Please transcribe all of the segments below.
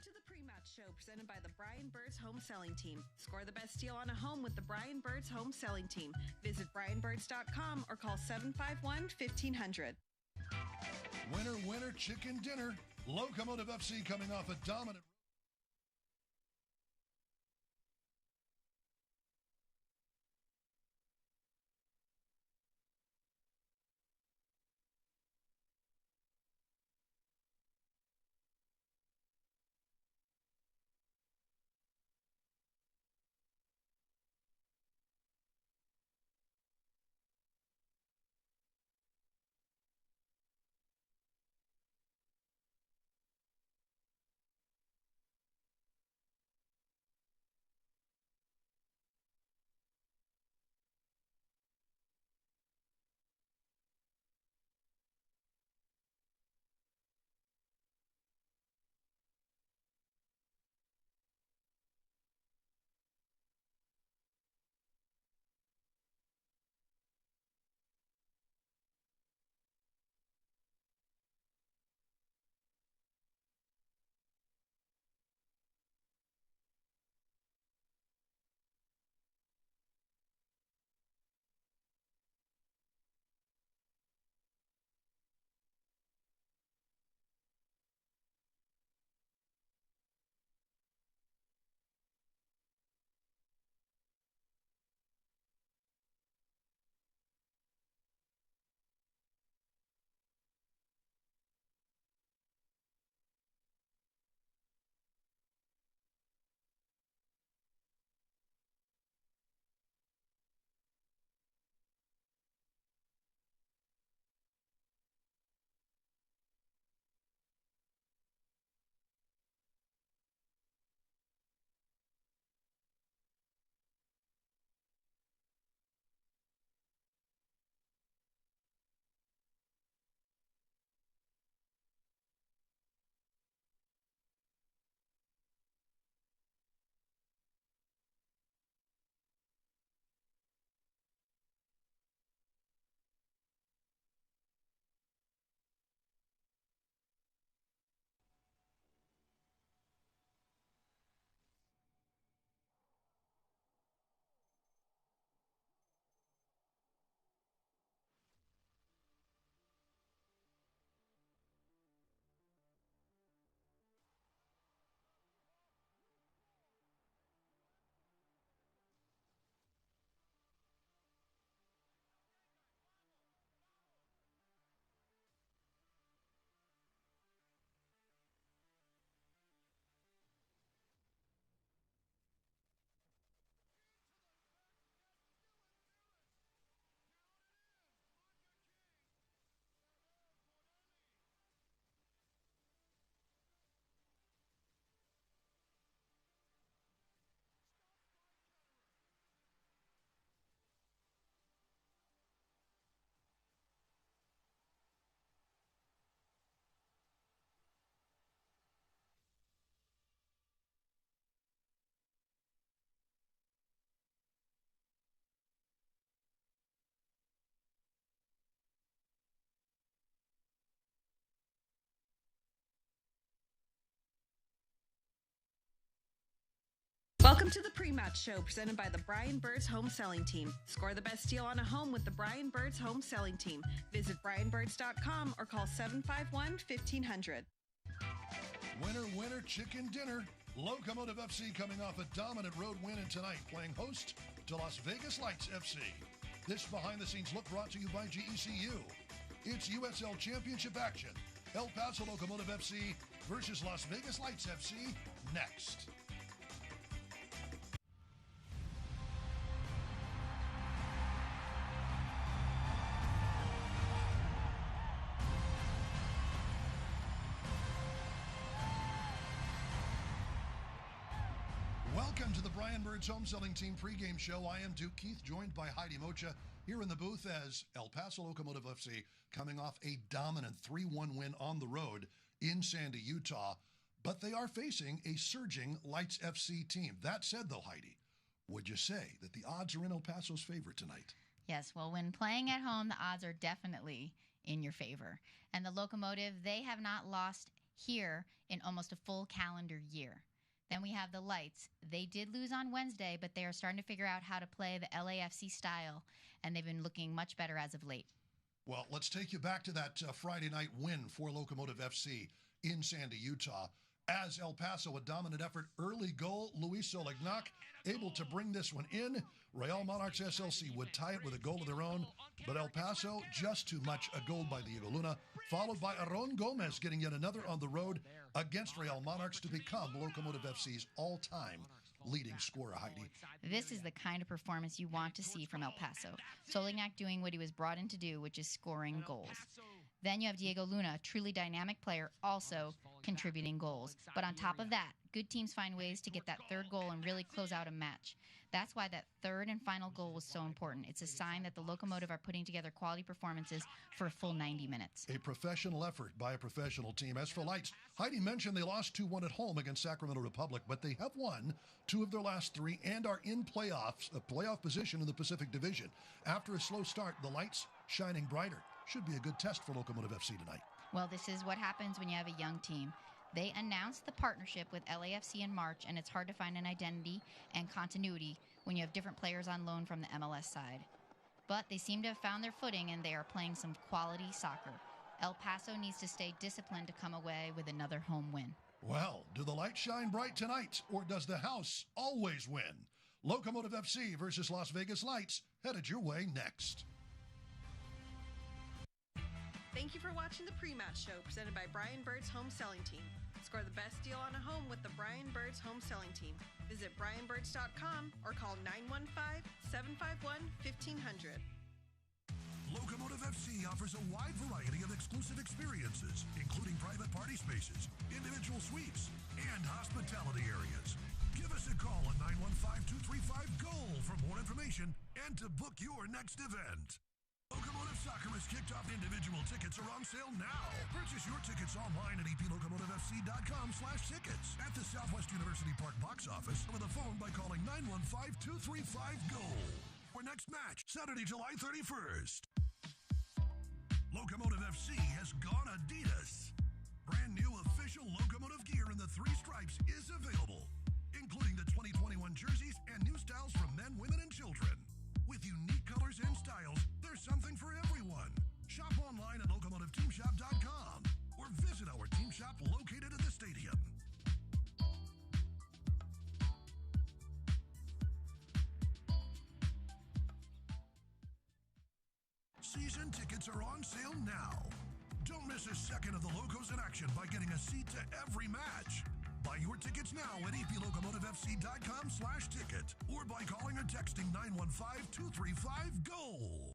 Welcome to the pre-match show presented by the Brian Birds Home Selling Team. Score the best deal on a home with the Brian Birds Home Selling Team. Visit brianbirds.com or call 751-1500. Winner, winner, chicken dinner. Locomotive FC coming off a dominant. Welcome to the pre-match show presented by the Brian Birds Home Selling Team. Score the best deal on a home with the Brian Birds Home Selling Team. Visit brianbirds.com or call 751-1500. Winner, winner, chicken dinner. Locomotive FC coming off a dominant road win and tonight playing host to Las Vegas Lights FC. This behind-the-scenes look brought to you by GECU. It's USL Championship action. El Paso Locomotive FC versus Las Vegas Lights FC next. Welcome to the Brian Birds Home Selling Team pregame show. I am Duke Keith, joined by Heidi Mocha here in the booth as El Paso Locomotive FC coming off a dominant 3-1 win on the road in Sandy, Utah. But they are facing a surging Lights FC team. That said, though, Heidi, would you say that the odds are in El Paso's favor tonight? Yes, well, when playing at home, the odds are definitely in your favor. And the Locomotive, they have not lost here in almost a full calendar year. Then we have the Lights. They did lose on Wednesday, but they are starting to figure out how to play the LAFC style, and they've been looking much better as of late. Well, let's take you back to that Friday night win for Locomotive FC in Sandy, Utah. As El Paso, a dominant effort, early goal, Luis Olignac able to bring this one in. Real Monarchs SLC would tie it with a goal of their own, but El Paso, just too much, a goal by Diego Luna, followed by Aron Gomez getting yet another on the road against Real Monarchs to become Locomotive FC's all-time leading scorer, Heidi. This is the kind of performance you want to see from El Paso. Solignac doing what he was brought in to do, which is scoring goals. Then you have Diego Luna, a truly dynamic player, also contributing goals. But on top of that, good teams find ways to get that third goal and really close out a match. That's why that third and final goal was so important. It's a sign that the Locomotive are putting together quality performances for a full 90 minutes. A professional effort by a professional team. As for Lights, Heidi mentioned they lost 2-1 at home against Sacramento Republic, but they have won 2 of their last 3 and are in playoffs, a playoff position in the Pacific Division. After a slow start, the Lights shining brighter. Should be a good test for Locomotive FC tonight. Well, this is what happens when you have a young team. They announced the partnership with LAFC in March, and it's hard to find an identity and continuity when you have different players on loan from the MLS side. But they seem to have found their footing, and they are playing some quality soccer. El Paso needs to stay disciplined to come away with another home win. Well, do the lights shine bright tonight, or does the house always win? Locomotive FC versus Las Vegas Lights, headed your way next. Thank you for watching the pre-match show presented by Brian Bird's Home Selling Team. Score the best deal on a home with the Brian Bird's Home Selling Team. Visit brianbirds.com or call 915-751-1500. Locomotive FC offers a wide variety of exclusive experiences, including private party spaces, individual suites, and hospitality areas. Give us a call at 915-235-GOAL for more information and to book your next event. Locomotive Soccer has kicked off. Individual tickets are on sale now. Purchase your tickets online at eplocomotivefc.com/tickets, at the Southwest University Park box office, or with a phone by calling 915-235-GOAL. Our next match, Saturday, July 31st. Locomotive FC has gone Adidas. Brand new official Locomotive gear in the 3 stripes is available, including the 2021 jerseys and new styles from men, women, and children. With unique colors and styles, there's something for everyone. Shop online at locomotiveteamshop.com or visit our team shop located at the stadium. Season tickets are on sale now. Don't miss a second of the Locos in action by getting a seat to every match. Buy your tickets now at eplocomotivefc.com/ticket or by calling or texting 915-235-GOAL.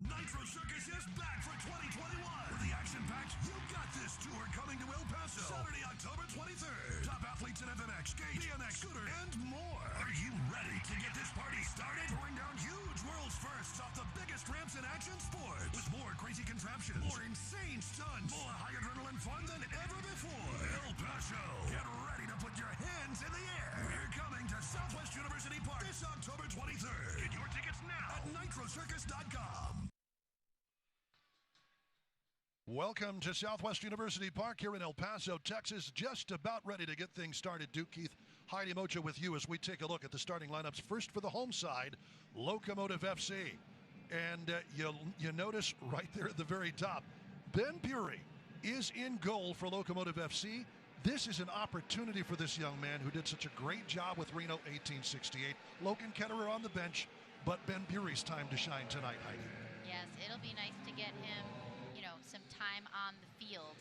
Nitro Circus is back for 2021 with the action-packed You Got This tour coming to El Paso Saturday, October 23rd. Top athletes in FMX, skate, BMX, scooter, and more. Are you ready to get this party started? Throwing down huge world's firsts off the biggest ramps in action sports with more crazy contraptions, more insane stunts, more high adrenaline fun than ever before. El Paso, get ready to put your hands in the air. We're coming to Southwest University Park this October 23rd. Get your tickets now at nitrocircus.com. Welcome to Southwest University Park here in El Paso, Texas. Just about ready to get things started. Duke Keith, Heidi Mocha with you as we take a look at the starting lineups. First for the home side, Locomotive FC. And you notice right there at the very top, Ben Bury is in goal for Locomotive FC. This is an opportunity for this young man who did such a great job with Reno 1868. Logan Ketterer on the bench, but Ben Bury's time to shine tonight, Heidi. Yes, it'll be nice to get him some time on the field.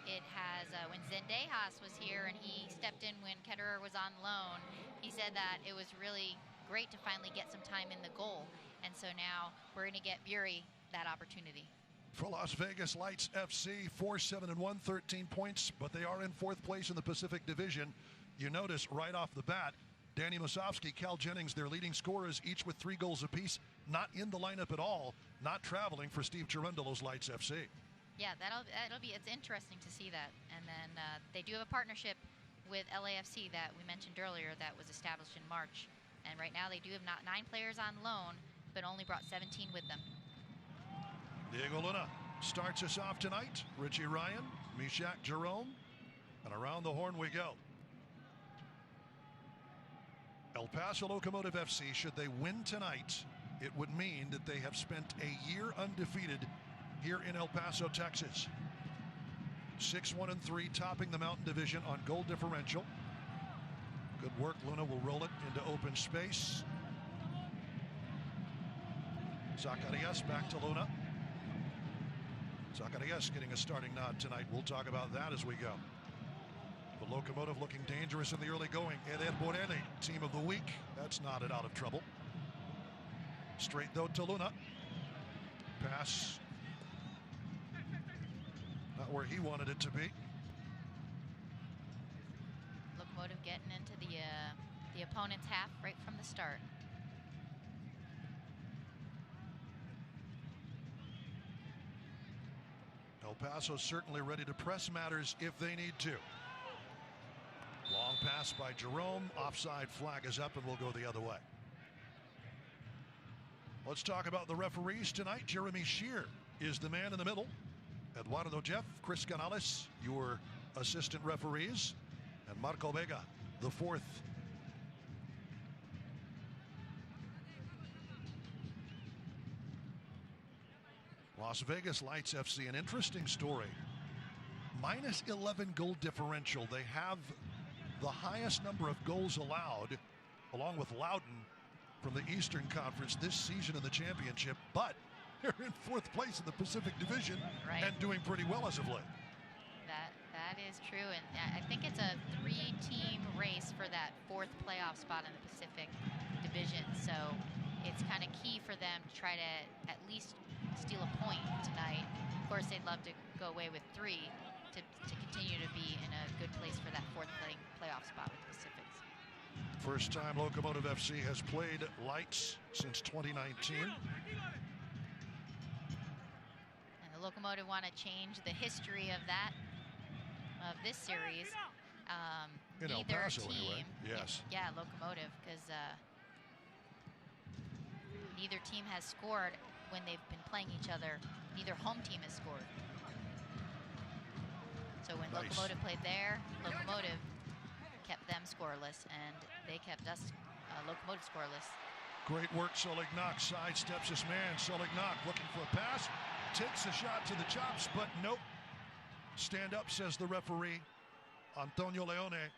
It has, when Zendejas was here and he stepped in when Ketterer was on loan, he said that it was really great to finally get some time in the goal. And so now we're going to get Bury that opportunity. For Las Vegas Lights FC, 4-7-1, 13 points, but they are in 4th place in the Pacific Division. You notice right off the bat, Danny Musovsky, Cal Jennings, their leading scorers, each with 3 goals apiece, not in the lineup at all, not traveling for Steve Cherundolo's Lights FC. Yeah, it's interesting to see that. And then they do have a partnership with LAFC that we mentioned earlier that was established in March. And right now they do have 9 players on loan, but only brought 17 with them. Diego Luna starts us off tonight. Richie Ryan, Mishak Jerome, And around the horn we go. El Paso Locomotive FC, should they win tonight, it would mean that they have spent a year undefeated here in El Paso, Texas. 6-1-3, topping the Mountain Division on goal differential. Good work. Luna will roll it into open space. Zacarias back to Luna. Zacarias getting a starting nod tonight. We'll talk about that as we go. The Locomotive looking dangerous in the early going. Eder Borelli, team of the week. That's knotted out of trouble. Straight though to Luna. Pass. Not where he wanted it to be. Locomotive getting into the opponent's half right from the start. El Paso certainly ready to press matters if they need to. Long pass by Jerome. Offside flag is up and we'll go the other way. Let's talk about the referees tonight. Jeremy Shear is the man in the middle. Eduardo Jeff, Chris Canales, your assistant referees, and Marco Vega, the fourth. Las Vegas Lights FC, an interesting story. Minus 11 goal differential. They have the highest number of goals allowed, along with Loudon, from the Eastern Conference this season in the championship, but they're in fourth place in the Pacific Division and doing pretty well as of late. That is true, and I think it's a 3-team race for that fourth playoff spot in the Pacific Division, so it's kind of key for them to try to at least steal a point tonight. Of course, they'd love to go away with 3 to continue to be in a good place for that fourth playoff spot with the Pacifics. First time Locomotive FC has played Lights since 2019. And the Locomotive want to change the history of this series. In El Paso, anyway. Yes. Yeah, Locomotive, because neither team has scored when they've been playing each other. Neither home team has scored. So when Locomotive played there, Locomotive kept them scoreless, and they kept us Locomotive scoreless. Great work. Solignac sidesteps his man. Solignac looking for a pass. Takes a shot to the chops, but nope. Stand up, says the referee, Antonio Leone.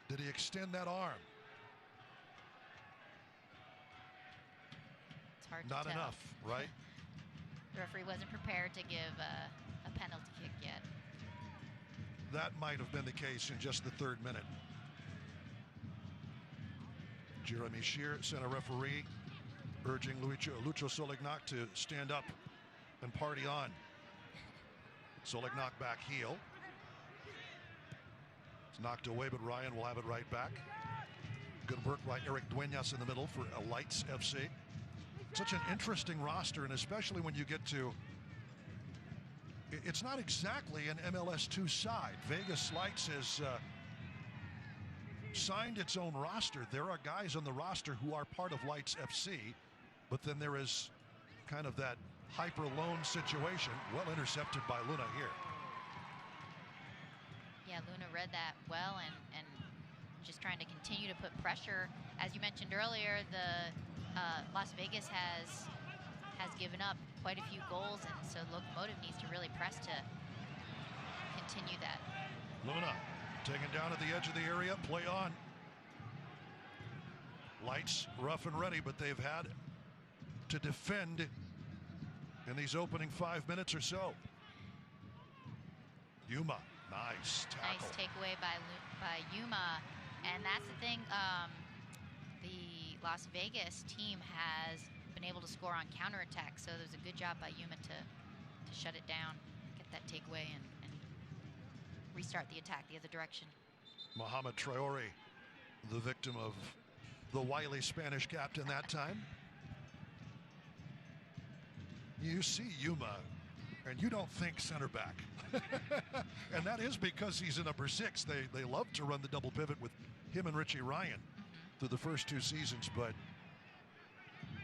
Did he extend that arm? It's hard Not to tell. enough, right? The referee wasn't prepared to give a penalty kick yet. That might have been the case in just the third minute. Jeremy Shear, center referee, urging Lucho Solignac to stand up and party on. Solignac back heel. It's knocked away, but Ryan will have it right back. Good work by Eric Dueñas in the middle for Lights FC. Such an interesting roster, and especially when you get to, it's not exactly an MLS2 side. Vegas Lights has signed its own roster. There are guys on the roster who are part of Lights FC, but then there is kind of that hyper lone situation. Well intercepted by Luna here. Yeah, Luna read that well and just trying to continue to put pressure. As you mentioned earlier, the Las Vegas has given up quite a few goals, and so Locomotive needs to really press to continue that. Luna taken down at the edge of the area. Play on. Lights rough and ready, but they've had to defend in these opening 5 minutes or so. Yuma, nice tackle. Nice takeaway by Yuma, and that's the thing. The Las Vegas team has been able to score on counterattack, so there's a good job by Yuma to shut it down, get that takeaway, and restart the attack the other direction. Mohamed Traore, the victim of the wily Spanish captain that time. You see Yuma, and you don't think center back. And that is because he's a number 6. They love to run the double pivot with him and Richie Ryan through the first 2 seasons, but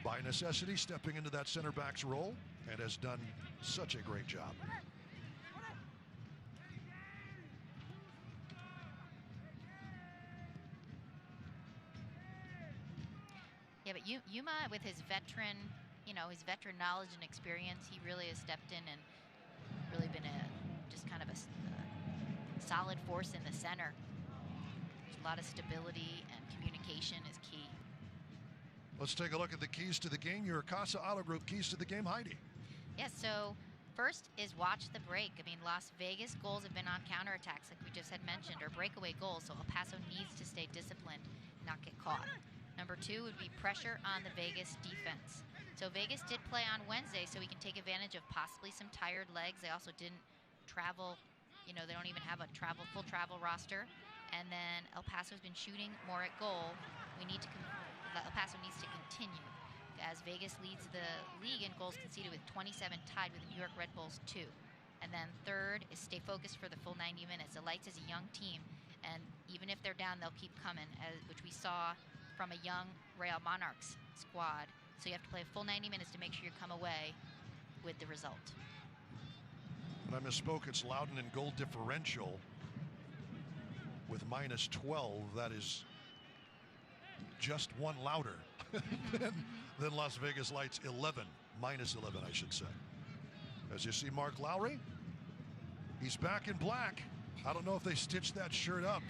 by necessity, stepping into that center back's role, and has done such a great job. Yeah, but Yuma, with his veteran, his veteran knowledge and experience, he really has stepped in and really been just kind of a solid force in the center. There's a lot of stability, and communication is key. Let's take a look at the keys to the game. Your Casa Auto Group keys to the game, Heidi. Yes, so first is watch the break. I mean, Las Vegas goals have been on counterattacks, like we just had mentioned, or breakaway goals, so El Paso needs to stay disciplined, not get caught. Number 2 would be pressure on the Vegas defense. So Vegas did play on Wednesday, so we can take advantage of possibly some tired legs. They also didn't travel, they don't even have a full travel roster. And then El Paso's been shooting more at goal. El Paso needs to continue, as Vegas leads the league in goals conceded with 27, tied with the New York Red Bulls 2. And then third is stay focused for the full 90 minutes. The Lights is a young team, and even if they're down, they'll keep coming, which we saw from a young Real Monarchs squad. So you have to play a full 90 minutes to make sure you come away with the result. And I misspoke, it's Loudon in goal differential with -12. That is just one louder than Las Vegas Lights 11, -11, I should say. As you see Mark Lowry, he's back in black. I don't know if they stitched that shirt up.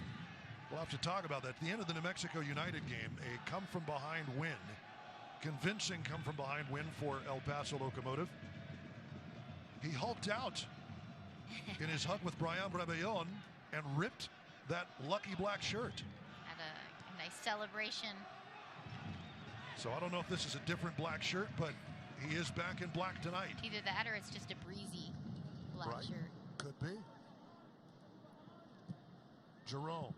We'll have to talk about that. At the end of the New Mexico United game, a come-from-behind win, convincing come-from-behind win for El Paso Locomotive. He hulked out in his hug with Brian Rebellon and ripped that lucky black shirt. Had a nice celebration. So I don't know if this is a different black shirt, but he is back in black tonight. Either that or it's just a breezy black shirt. Could be. Jerome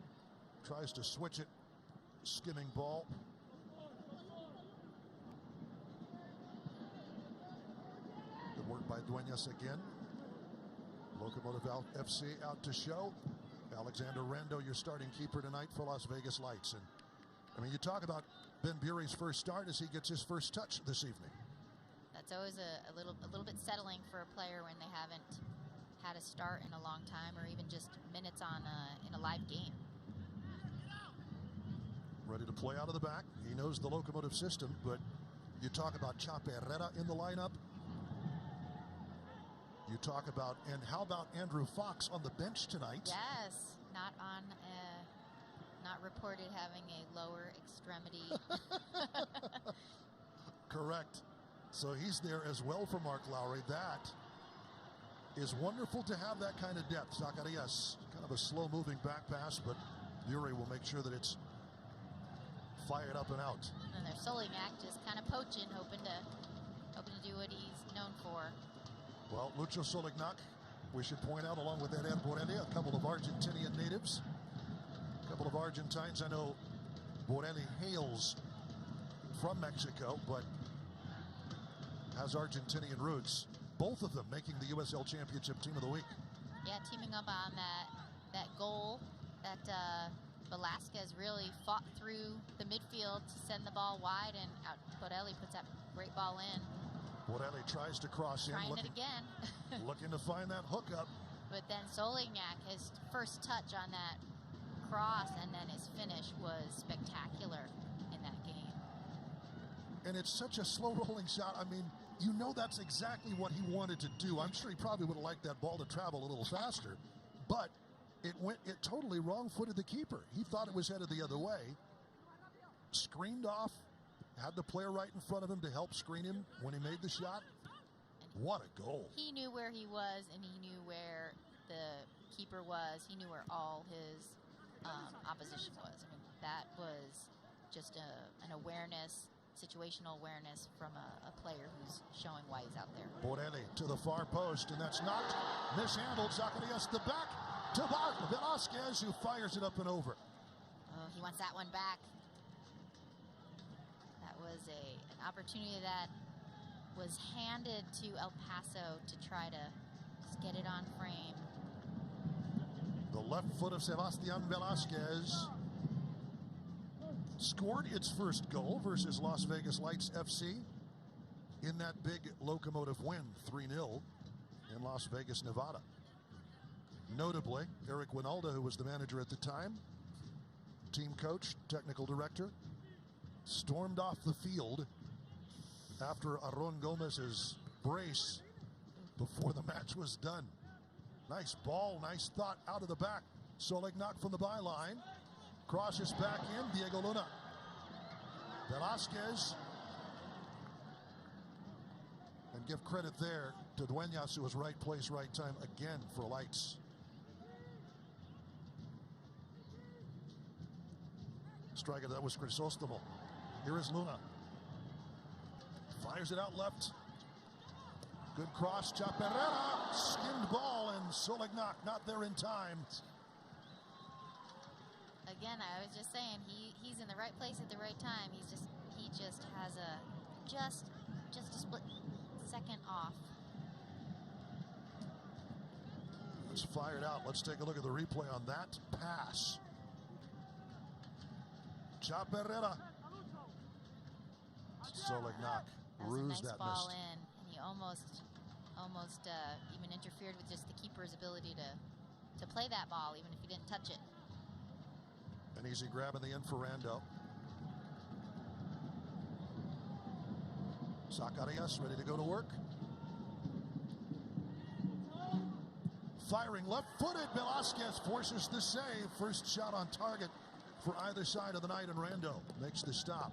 tries to switch it. Skimming ball. Good work by Dueñas again. Locomotive FC out to show. Alexander Rando, your starting keeper tonight for Las Vegas Lights. And I mean, you talk about Ben Bury's first start as he gets his first touch this evening. That's always a little bit settling for a player when they haven't had a start in a long time, or even just minutes in a live game. Ready to play out of the back. He knows the Locomotive system, but you talk about Chape Herrera in the lineup. You talk about, and how about Andrew Fox on the bench tonight? Yes, not reported having a lower extremity. Correct. So he's there as well for Mark Lowry. That is wonderful to have that kind of depth. Zacarias, kind of a slow-moving back pass, but Bury will make sure that it's fired up and out. And their Solignac just kind of poaching, hoping to do what he's known for. Well, Lucho Solignac, we should point out, along with Eder Borelli, a couple of Argentinian natives. A couple of Argentines. I know Borelli hails from Mexico, but has Argentinian roots. Both of them making the USL Championship Team of the Week. Yeah, teaming up on that goal that Velasquez really fought through the midfield to send the ball wide, and out Borelli puts that great ball in. Borelli tries to cross in. Trying it again. Looking to find that hookup. But then Solignac, his first touch on that cross and then his finish was spectacular in that game. And it's such a slow rolling shot. I mean, you know that's exactly what he wanted to do. I'm sure he probably would have liked that ball to travel a little faster. But it totally wrong-footed the keeper. He thought it was headed the other way. Screened off. Had the player right in front of him to help screen him when he made the shot. What a goal. He knew where he was, and he knew where the keeper was. He knew where all his opposition was. I mean, that was just an awareness, situational awareness from a player who's showing why he's out there. Borelli to the far post, and that's knocked. Mishandled. Zacarias the back to Velasquez, who fires it up and over. Oh, he wants that one back. That was an opportunity that was handed to El Paso to try to just get it on frame. The left foot of Sebastian Velasquez scored its first goal versus Las Vegas Lights FC in that big Locomotive win, 3-0 in Las Vegas, Nevada. Notably, Eric Winalda, who was the manager at the time, team coach, technical director, stormed off the field after Aron Gomez's brace before the match was done. Nice ball, nice thought out of the back. Solignac from the byline. Crosses back in, Diego Luna. Velasquez. And give credit there to Dueñas, who was right place, right time again for lights. Striker, that was Crisostomo. Here is Luna. Fires it out left. Good cross, Chaparrera. Skinned ball, and Solignac not there in time. Again, I was just saying, he's in the right place at the right time. He just has just a split second off. It's fired out. Let's take a look at the replay on that pass. Chaparrera. Solignac rused that ball missed. in, and he almost even interfered with just the keeper's ability to play that ball, even if he didn't touch it. An easy grab in the end for Rando. Zacarias ready to go to work. Firing left-footed. Velasquez forces the save. First shot on target for either side of the night, and Rando makes the stop.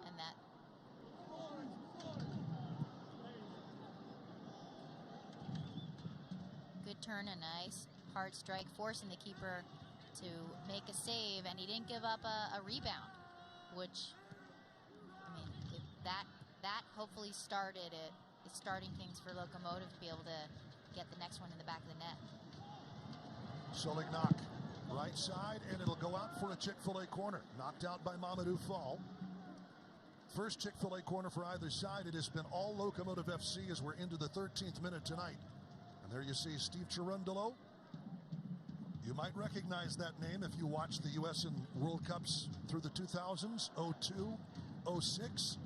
And that good turn, a nice hard strike, forcing the keeper to make a save, and he didn't give up a rebound, which, I mean, that hopefully started it. It's starting things for Locomotive to be able to get the next one in the back of the net. Solignac, right side, and it'll go out for a Chick-fil-A corner. Knocked out by Mamadou Fall. First Chick-fil-A corner for either side. It has been all Locomotive FC as we're into the 13th minute tonight. And there you see Steve Cherundolo. You might recognize that name if you watched the U.S. and World Cups through the 2000s, 02, 06,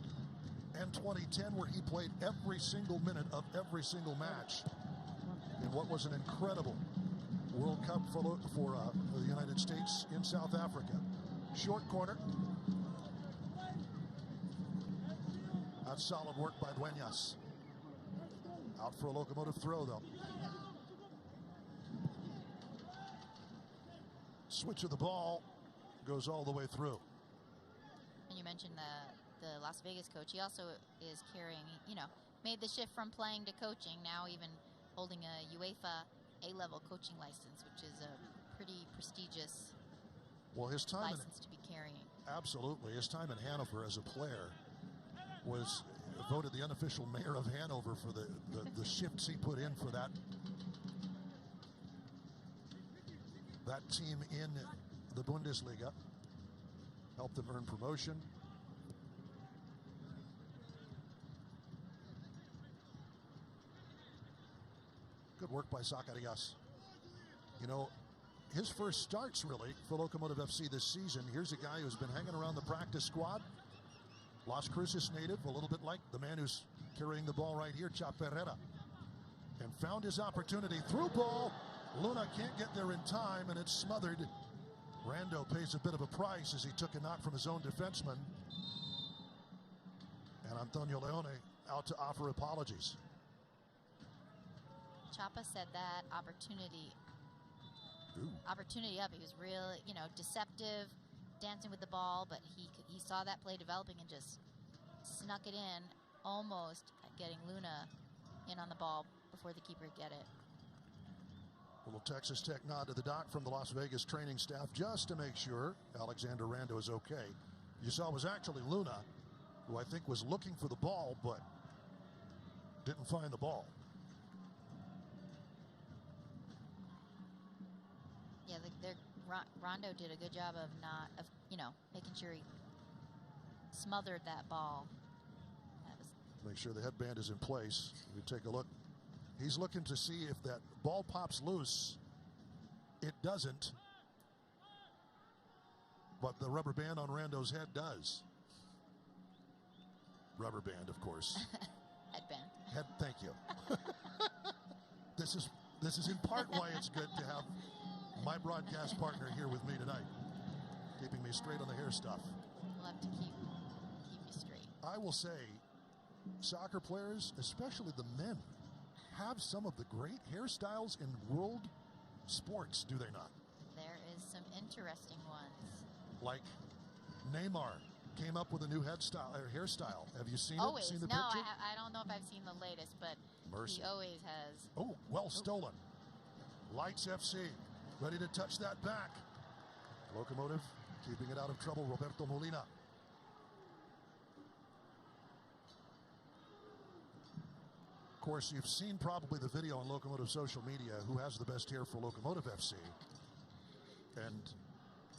and 2010, where he played every single minute of every single match in what was an incredible World Cup for the United States in South Africa. Short corner. That's solid work by Dueñas. Out for a Locomotive throw, though. Switch of the ball goes all the way through. And you mentioned the Las Vegas coach. He also is carrying, made the shift from playing to coaching, now even holding a UEFA A-level coaching license, which is a pretty prestigious license to be carrying. Absolutely. His time in Hanover as a player was voted the unofficial mayor of Hanover for the shifts he put in for that team in the Bundesliga. Helped them earn promotion. Good work by Zacarias. His first starts really for Locomotive FC this season. Here's a guy who's been hanging around the practice squad. Las Cruces native, a little bit like the man who's carrying the ball right here, Chaparrera. And found his opportunity. Through ball. Luna can't get there in time, and it's smothered. Rando pays a bit of a price as he took a knock from his own defenseman. And Antonio Leone out to offer apologies. Chapa said that opportunity up. He was really, deceptive, dancing with the ball, but he saw that play developing and just snuck it in, almost getting Luna in on the ball before the keeper could get it. A little Texas Tech nod to the doc from the Las Vegas training staff just to make sure Alexander Rando is okay. You saw it was actually Luna, who I think was looking for the ball, but didn't find the ball. Yeah, Rondo did a good job of making sure he smothered that ball. Make sure the headband is in place. We take a look. He's looking to see if that ball pops loose. It doesn't. But the rubber band on Rando's head does. Rubber band, of course. Headband. Thank you. This is in part why it's good to have my broadcast partner here with me tonight, keeping me straight on the hair stuff. left to keep you straight. I will say, soccer players, especially the men, have some of the great hairstyles in world sports, do they not? There is some interesting ones. Like Neymar came up with a new hairstyle. Have you seen Always. it? Seen the No, picture? I don't know if I've seen the latest, but Mercy. he always has. Oh, well stolen. Lights FC, ready to touch that back. Locomotive keeping it out of trouble, Roberto Molina. Of course, you've seen probably the video on Locomotive social media, who has the best hair for Locomotive FC. And,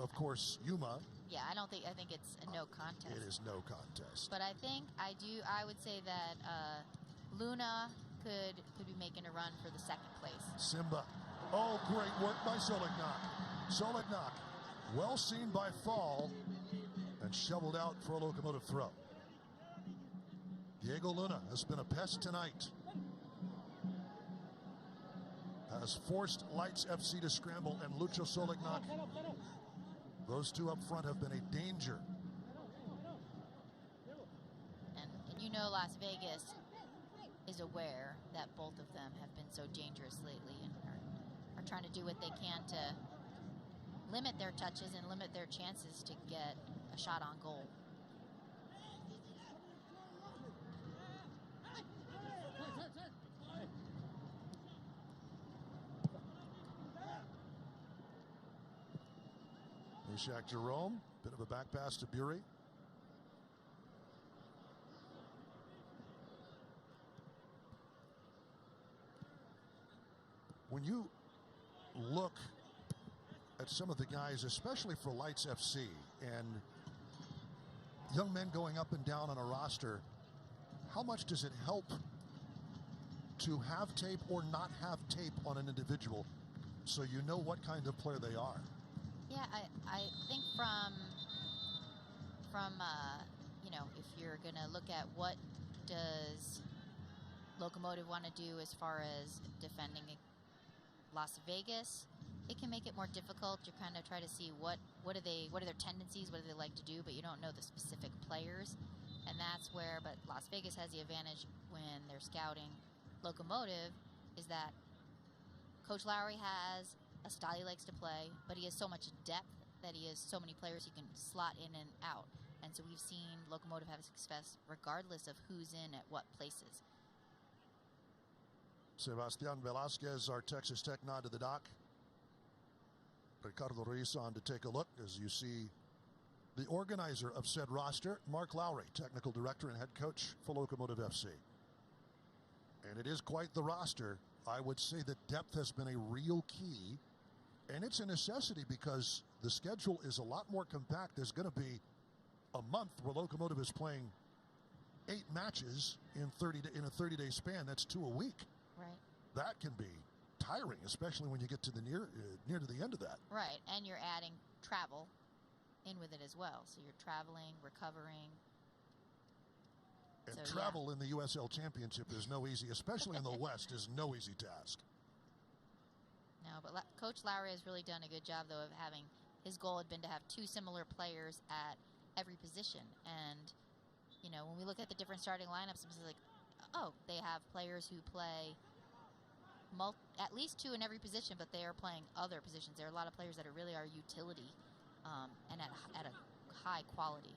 of course, Yuma. Yeah, I think it's a no contest. It is no contest. But I would say that Luna could be making a run for the second place. Simba. Oh, great work by Solignac. Solignac, well seen by Fall, and shoveled out for a Locomotive throw. Diego Luna has been a pest tonight. Has forced Lights FC to scramble, and Lucho Solignac. Those two up front have been a danger. And you know Las Vegas is aware that both of them have been so dangerous lately and are trying to do what they can to limit their touches and limit their chances to get a shot on goal. Ishak Jerome, bit of a back pass to Bury. When you look at some of the guys, especially for Lights FC, and young men going up and down on a roster, how much does it help to have tape or not have tape on an individual so you know what kind of player they are? Yeah, I think from if you're going to look at what does Locomotive want to do as far as defending Las Vegas, it can make it more difficult. You kind of try to see what are their tendencies, what do they like to do, but you don't know the specific players. And that's where, but Las Vegas has the advantage when they're scouting Locomotive, is that Coach Lowry has a style he likes to play, but he has so much depth that he has so many players he can slot in and out. And so we've seen Locomotive have success regardless of who's in at what places. Sebastian Velasquez, our Texas Tech nod to the dock. Ricardo Ruiz on to take a look as you see the organizer of said roster, Mark Lowry, technical director and head coach for Locomotive FC. And it is quite the roster. I would say that depth has been a real key, and it's a necessity because the schedule is a lot more compact. There's going to be a month where Locomotive is playing 8 matches in a 30-day span. That's 2 a week. Right. That can be tiring, especially when you get to the near to the end of that. Right, and you're adding travel in with it as well. So you're traveling, recovering. And so, travel in the USL Championship is no easy, especially in the West, is no easy task. No, but Coach Lowry has really done a good job, though, of having his goal had been to have 2 similar players at every position. And, when we look at the different starting lineups, it's like, oh, they have players who play at least 2 in every position, but they are playing other positions. There are a lot of players that really are utility and at a high quality.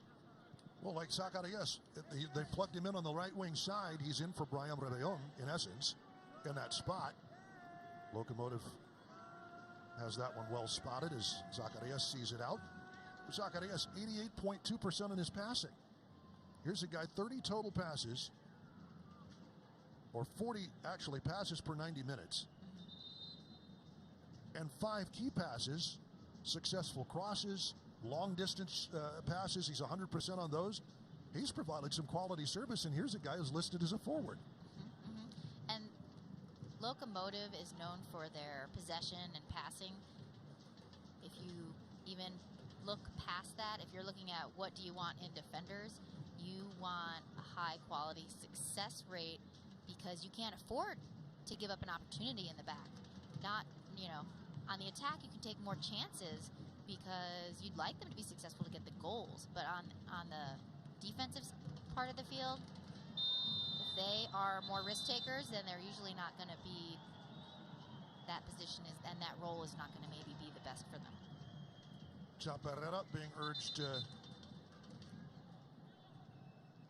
Well, like Zacarias, they plugged him in on the right wing side. He's in for Brian Rebellon, in essence, in that spot. Locomotive has that one well spotted as Zacarias sees it out. Zacarias, 88.2% in his passing. Here's a guy, 30 total passes, or 40 actually passes per 90 minutes. And 5 key passes, successful crosses, long distance passes. He's 100% on those. He's provided some quality service, and here's a guy who's listed as a forward. And Locomotive is known for their possession and passing. If you even look past that, if you're looking at what do you want in defenders, you want a high quality success rate, because you can't afford to give up an opportunity in the back. Not, on the attack you can take more chances because you'd like them to be successful to get the goals. But on the defensive part of the field, if they are more risk takers, then they're usually not going to be, that position is, and that role is not going to maybe be the best for them. Chaparrera being urged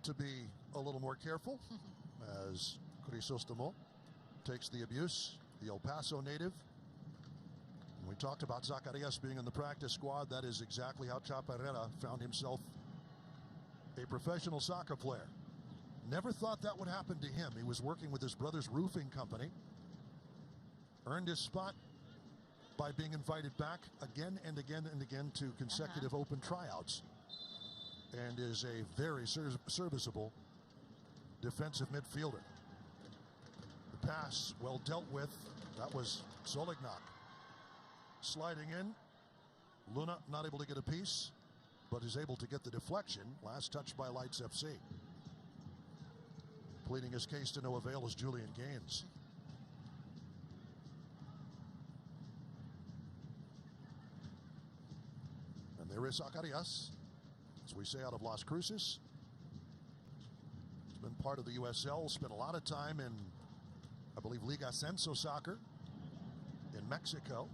to be a little more careful as Crisostomo takes the abuse, the El Paso native. And we talked about Zacarias being in the practice squad. That is exactly how Chaparrera found himself a professional soccer player. Never thought that would happen to him. He was working with his brother's roofing company. Earned his spot by being invited back again and again and again to consecutive open tryouts. And is a very serviceable defensive midfielder. The pass well dealt with. That was Solignac. Sliding in. Luna not able to get a piece, but is able to get the deflection. Last touch by Lights FC. Pleading his case to no avail is Julian Gaines. And there is Zacarias, as we say, out of Las Cruces. He's been part of the USL, spent a lot of time in, I believe, Liga Ascenso soccer in Mexico.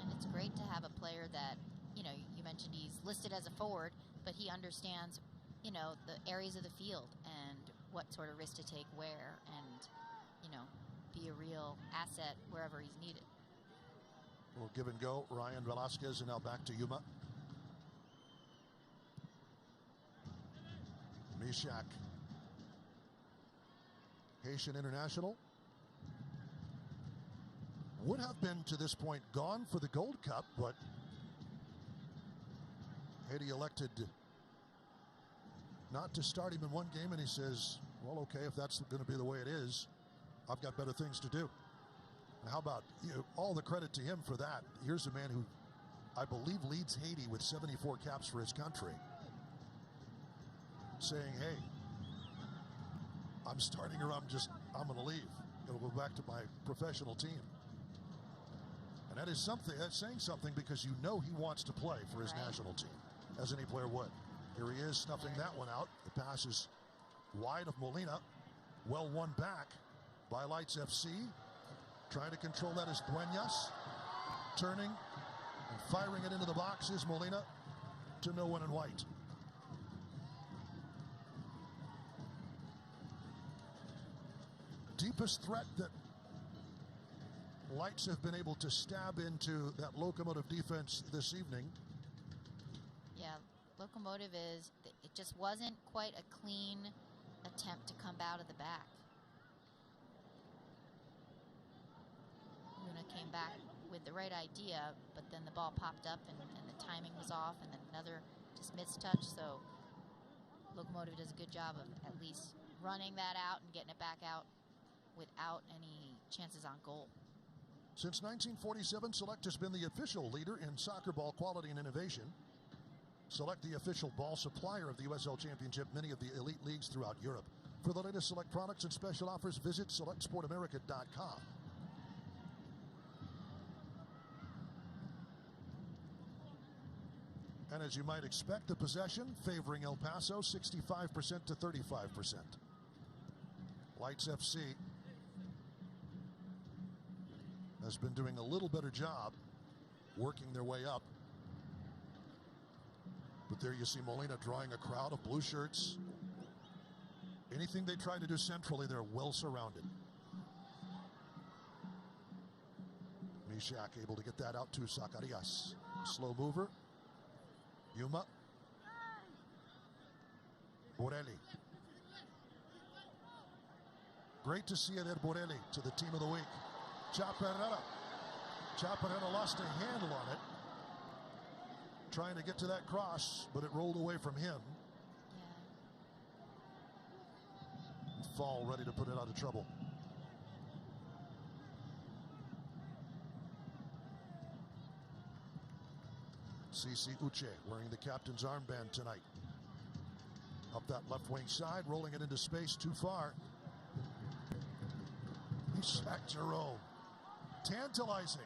And it's great to have a player that, you know, you mentioned he's listed as a forward, but he understands, you know, the areas of the field and what sort of risk to take where, and, you know, be a real asset wherever he's needed. We'll give and go. Ryan Velasquez, and now back to Yuma. Mishak, Haitian international, would have been to this point gone for the Gold Cup, but Haiti elected not to start him in one game, and he says, well, okay, if that's going to be the way it is, I've got better things to do. And how about, you know, all the credit to him for that. Here's a man who I believe leads Haiti with 74 caps for his country, saying, hey, I'm starting, or I'm going to leave. It'll go back to my professional team. And that is something, that's saying something, because you know he wants to play for his national team, as any player would. Here he is, snuffing that one out. The pass is wide of Molina. Well won back by Lights FC. Trying to control that is Dueñas. Turning and firing it into the box is Molina to no one in white. Deepest threat that Lights have been able to stab into that Locomotive defense this evening. Yeah, Locomotive is, it just wasn't quite a clean attempt to come out of the back. Luna came back with the right idea, but then the ball popped up and the timing was off, and then another just missed touch. So Locomotive does a good job of at least running that out and getting it back out without any chances on goal. Since 1947, Select has been the official leader in soccer ball quality and innovation. Select, the official ball supplier of the USL Championship, many of the elite leagues throughout Europe. For the latest Select products and special offers, visit SelectSportAmerica.com. And as you might expect, the possession favoring El Paso, 65% to 35%. Lights FC has been doing a little better job working their way up. But there you see Molina drawing a crowd of blue shirts. Anything they try to do centrally, they're well surrounded. Mishak able to get that out to Zacarias. Slow mover. Yuma. Borelli. Great to see Eder Borelli to the team of the week. Chaparrera. Chaparrera lost a handle on it, trying to get to that cross, but it rolled away from him. Yeah. Fall ready to put it out of trouble. CC Uche wearing the captain's armband tonight. Up that left wing side, rolling it into space too far. Ishak Jerome. Tantalizing.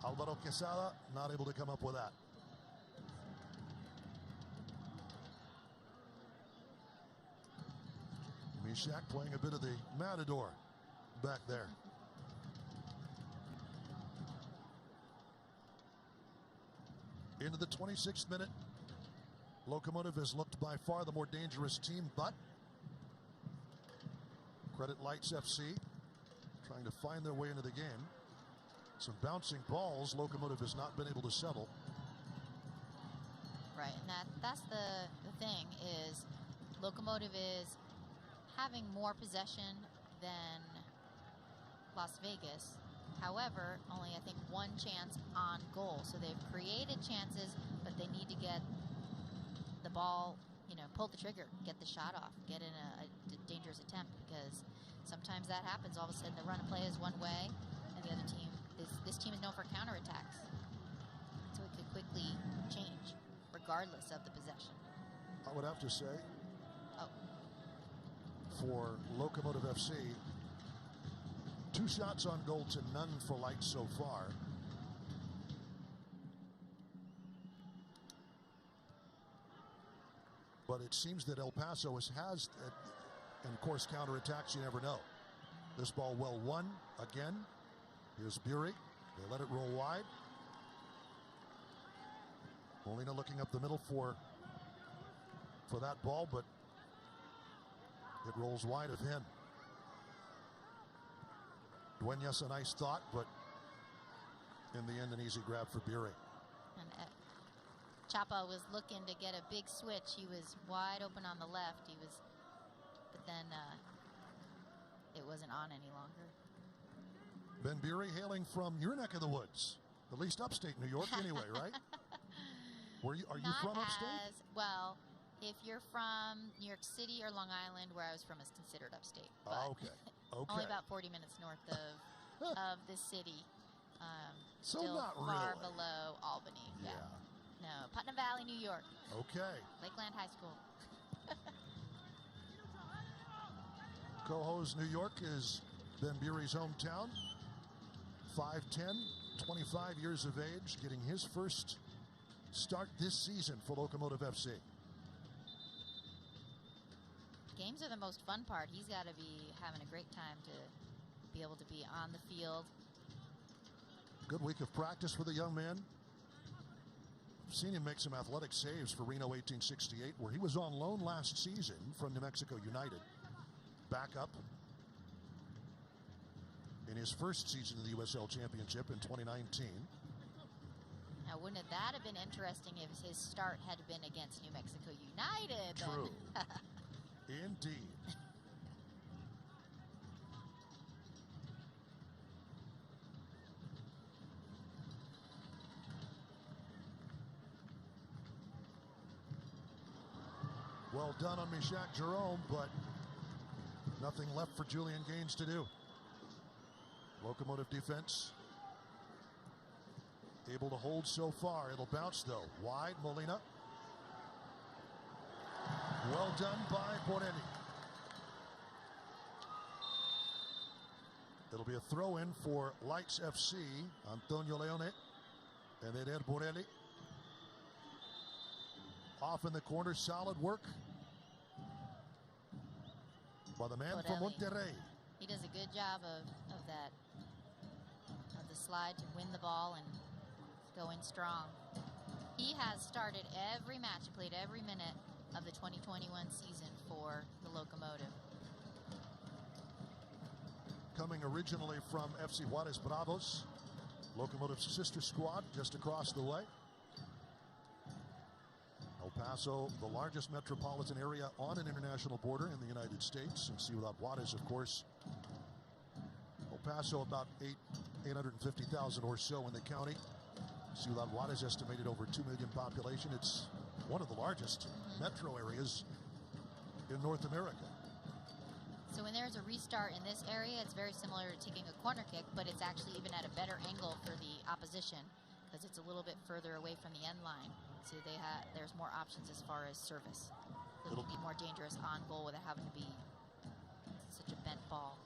Alvaro Quesada not able to come up with that. Mishak playing a bit of the matador back there. Into the 26th minute. Locomotive has looked by far the more dangerous team, but credit Lights FC trying to find their way into the game. Some bouncing balls. Locomotive has not been able to settle. Right, and that's the thing is Locomotive is having more possession than Las Vegas. However, only I think one chance on goal. So they've created chances, but they need to get the ball, pull the trigger, get the shot off, get in a dangerous attempt, because sometimes that happens. All of a sudden the run and play is one way, and the other team this team is known for counterattacks. So it could quickly change regardless of the possession. I would have to say, for Locomotive FC, 2 shots on goal to none for Lights so far. But it seems that El Paso has and of course, counterattacks, you never know. This ball well won again. Here's Bury. They let it roll wide. Molina looking up the middle for that ball, but it rolls wide of him. Duenas a nice thought, but in the end an easy grab for Bury. And Chapa was looking to get a big switch. He was wide open on the left. But then it wasn't on any longer. Ben Bury hailing from your neck of the woods, at least upstate New York anyway, right? Are you from upstate? Well, if you're from New York City or Long Island, where I was from, is considered upstate. But Okay. only about 40 minutes north of the city. So still not far really. below Albany. Yeah. No, Putnam Valley, New York. Okay. Lakeland High School. Cohoes, New York is Ben Bury's hometown. 5'10", 25 years of age, getting his first start this season for Locomotive FC. Games are the most fun part. He's got to be having a great time to be able to be on the field. Good week of practice for the young man. I've seen him make some athletic saves for Reno 1868, where he was on loan last season from New Mexico United. Back up in his first season of the USL Championship in 2019. Now, wouldn't that have been interesting if his start had been against New Mexico United? True. Indeed. Well done on Mishak Jerome, but nothing left for Julian Gaines to do. Locomotive defense able to hold so far. It'll bounce though. Wide, Molina. Well done by Borelli. It'll be a throw in for Lights FC. Antonio Leone and Eder Borelli. Off in the corner, solid work by the man from Monterrey. He does a good job of that, of the slide to win the ball and go in strong. He has started every match, played every minute of the 2021 season for the Locomotive. Coming originally from FC Juarez Bravos, Locomotive's sister squad just across the way. El Paso, the largest metropolitan area on an international border in the United States, and Ciudad Juarez, of course. El Paso, about 850,000 or so in the county. Ciudad Juarez estimated over 2 million population. It's one of the largest metro areas in North America. So when there's a restart in this area, it's very similar to taking a corner kick, but it's actually even at a better angle for the opposition because it's a little bit further away from the end line. So there's more options as far as service. So it'll be more dangerous on goal without having to be such a bent ball.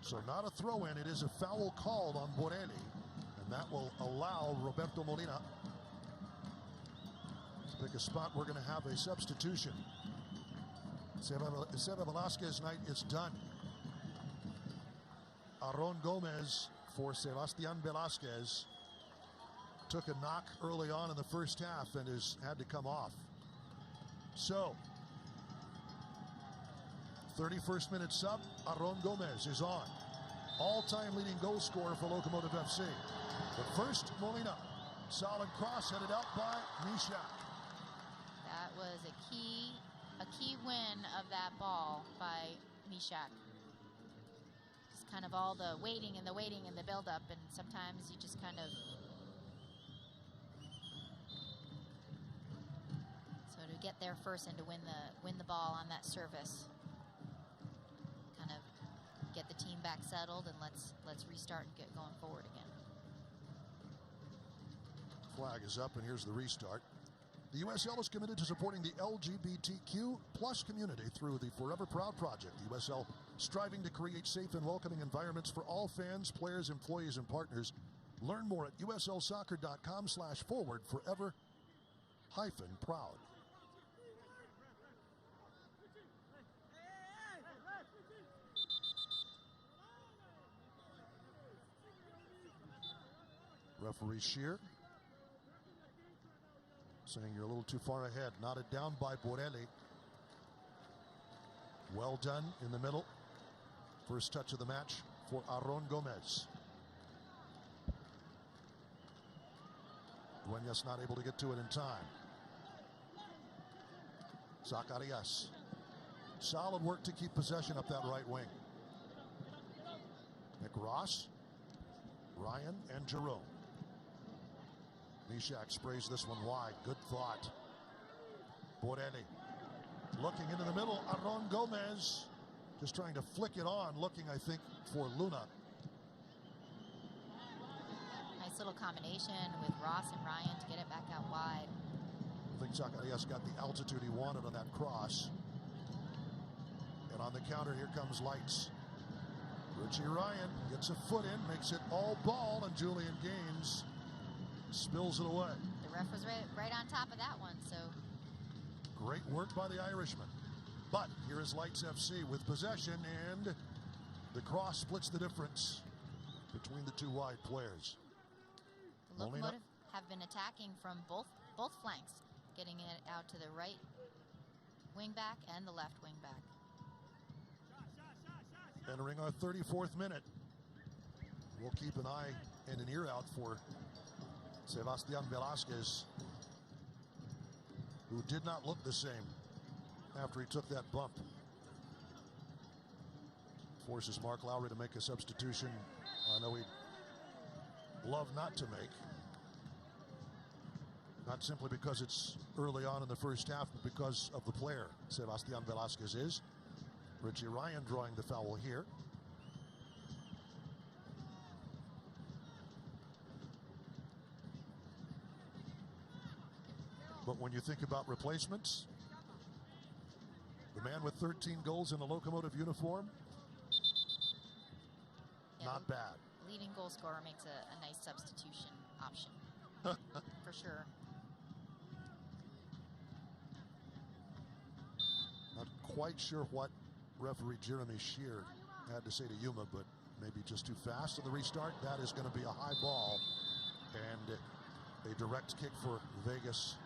So not a throw-in. It is a foul called on Borelli. And that will allow Roberto Molina to pick a spot. We're going to have a substitution. Seba Velasquez's night is done. Aaron Gomez for Sebastian Velasquez took a knock early on in the first half and has had to come off. So, 31st minute sub, Aaron Gomez is on. All-time leading goal scorer for Locomotive FC. But first, Molina. Solid cross headed out by Misha. That was a key win of that ball by Mishak. Just kind of all the waiting and the build-up, and sometimes you just kind of... So to get there first and to win the ball on that service, kind of get the team back settled, and let's restart and get going forward again. Flag is up, and here's the restart. The USL is committed to supporting the LGBTQ plus community through the Forever Proud project. The USL striving to create safe and welcoming environments for all fans, players, employees, and partners. Learn more at uslsoccer.com/forward/forever-proud. Referee Shear saying you're a little too far ahead. Knotted down by Borelli. Well done in the middle. First touch of the match for Aaron Gomez. Dueñas not able to get to it in time. Zacarias. Solid work to keep possession up that right wing. Nick Ross, Ryan, and Jerome. Mishak sprays this one wide. Good thought. Borelli looking into the middle. Aaron Gomez just trying to flick it on, looking, I think, for Luna. Nice little combination with Ross and Ryan to get it back out wide. I think Zacarias got the altitude he wanted on that cross. And on the counter, here comes Lights. Richie Ryan gets a foot in, makes it all ball, and Julian Gaines spills it away. The ref was right on top of that one, so. Great work by the Irishman. But here is Lights FC with possession, and the cross splits the difference between the two wide players. The Locomotive have been attacking from both flanks, getting it out to the right wing back and the left wing back. Entering our 34th minute. We'll keep an eye and an ear out for Sebastian Velasquez, who did not look the same after he took that bump. Forces Mark Lowry to make a substitution I know he'd love not to make. Not simply because it's early on in the first half, but because of the player Sebastian Velasquez is. Richie Ryan drawing the foul here. But when you think about replacements, the man with 13 goals in a Locomotive uniform, not bad. Leading goal scorer makes a nice substitution option, for sure. Not quite sure what referee Jeremy Shear had to say to Yuma, but maybe just too fast in the restart. That is going to be a high ball and a direct kick for Vegas.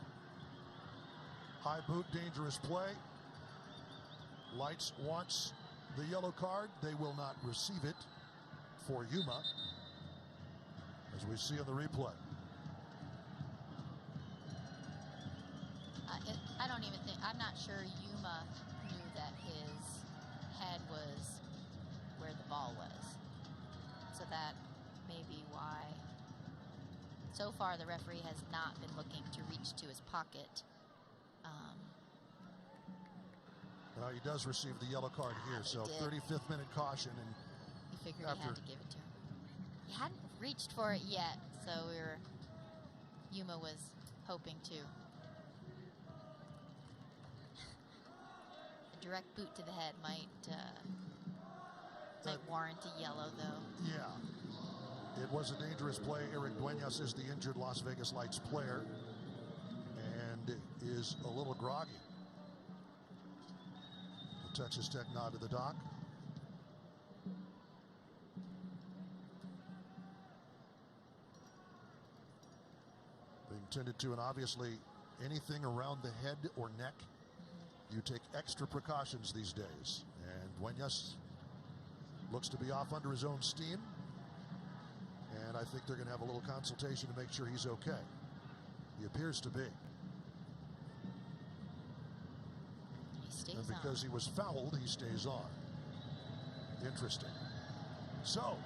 High boot, dangerous play. Lights wants the yellow card. They will not receive it for Yuma, as we see on the replay. I don't even think, I'm not sure Yuma knew that his head was where the ball was. So that may be why. So far, the referee has not been looking to reach to his pocket. Now he does receive the yellow card here, so 35th minute caution. And he figured he had to give it to him. He hadn't reached for it yet, so Yuma was hoping to. A direct boot to the head might Might warrant a yellow, though. Yeah. It was a dangerous play. Eric Duenas is the injured Las Vegas Lights player and is a little groggy. The Texas Tech nod to the dock. Being tended to, and obviously anything around the head or neck, you take extra precautions these days. And Duenas looks to be off under his own steam. And I think they're going to have a little consultation to make sure he's okay. He appears to be. He stays and because on. he was fouled, he stays on. Interesting. So,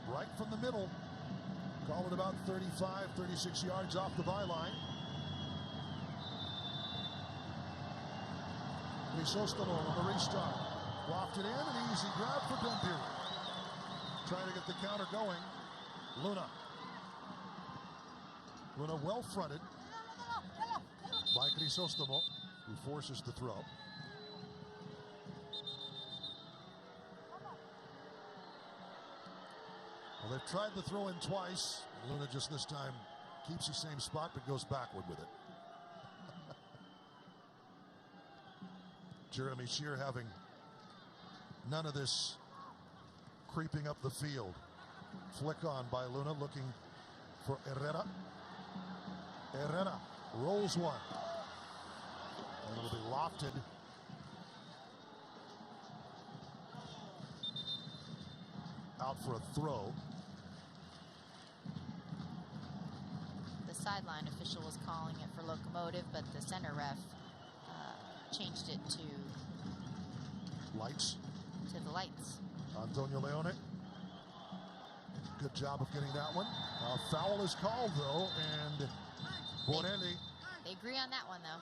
right from the middle, call it about 35, 36 yards off the byline. Crisostolo on the restart. Lofted in, an easy grab for Benpir. Trying to get the counter going. Luna. Luna well fronted by Crisostolo, who forces the throw. Well, they've tried the throw in twice. Luna just this time keeps the same spot but goes backward with it. Jeremy Shear having none of this creeping up the field. Flick on by Luna, looking for Herrera. Herrera rolls one. And it'll be lofted. Out for a throw. The sideline official was calling it for Locomotive, but the center ref changed it to Lights. To the Lights. Antonio Leone. Good job of getting that one. Foul is called, though, and Borelli. They agree on that one, though.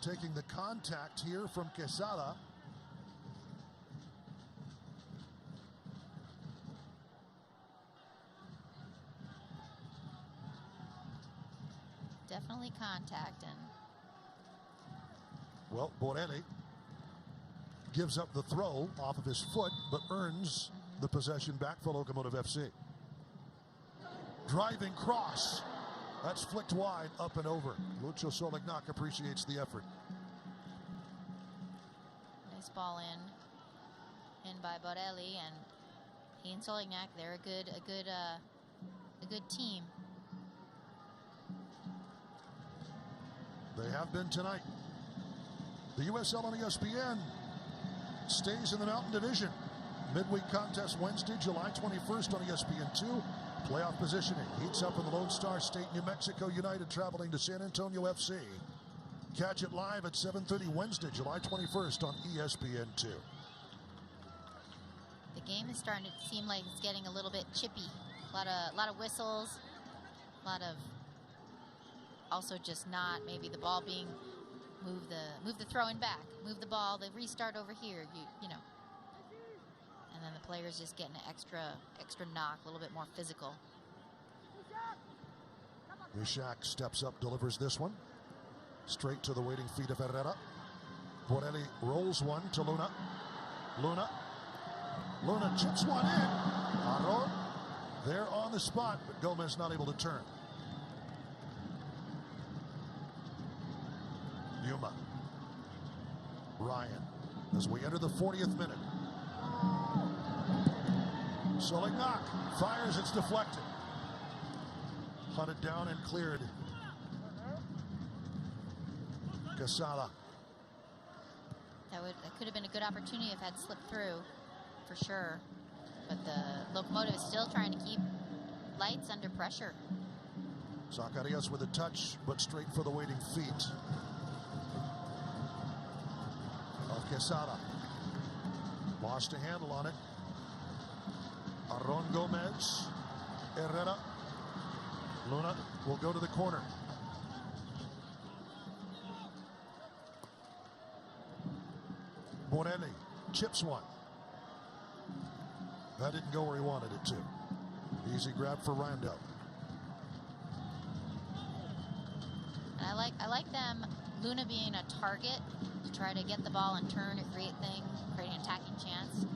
Taking the contact here from Quesada. Definitely contact. And well, Borelli gives up the throw off of his foot, but earns the possession back for Locomotive FC. Driving cross. That's flicked wide, up and over. Lucho Solignac appreciates the effort. Nice ball in by Borelli, and he and Solignac, they're a good team. They have been tonight. The USL on ESPN stays in the Mountain Division. Midweek contest Wednesday, July 21st on ESPN2. Playoff positioning heats up in the Lone Star State, New Mexico United traveling to San Antonio FC. Catch it live at 7:30 Wednesday, July 21st on ESPN2. The game is starting to seem like it's getting a little bit chippy. A lot of whistles, a lot of also just not maybe the ball being move the throw in back, move the ball, they restart over here, you know. And then the players just getting an extra knock, a little bit more physical. Ishak steps up, delivers this one. Straight to the waiting feet of Herrera. Borelli rolls one to Luna. Luna chips one in. Aron there on the spot, but Gomez not able to turn. Yuma. Ryan as we enter the 40th minute. Solignac fires, it's deflected. Hunted down and cleared. Quesada. That could have been a good opportunity if it had slipped through, for sure. But the Locomotive is still trying to keep Lights under pressure. Zacarias with a touch, but straight for the waiting feet of Quesada. Lost a handle on it. Aron Gomez. Herrera. Luna will go to the corner. Borelli chips one. That didn't go where he wanted it to. Easy grab for Rando. And I like I like them, Luna being a target to try to get the ball and turn and create an attacking chance.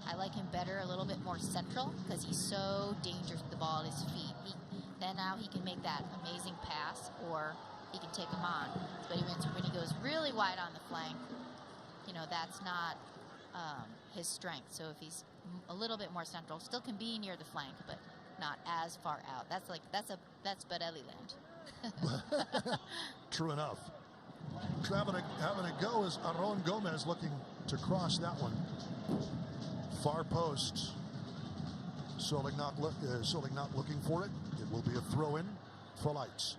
I like him better, a little bit more central, because he's so dangerous with the ball at his feet. Then now he can make that amazing pass, or he can take him on. But when he goes really wide on the flank, you know, that's not his strength. So if he's a little bit more central, still can be near the flank, but not as far out. That's Barelli land. True enough. Having a go is Aron Gomez looking to cross that one. Far post. Solik not looking for it. It will be a throw-in for Lights.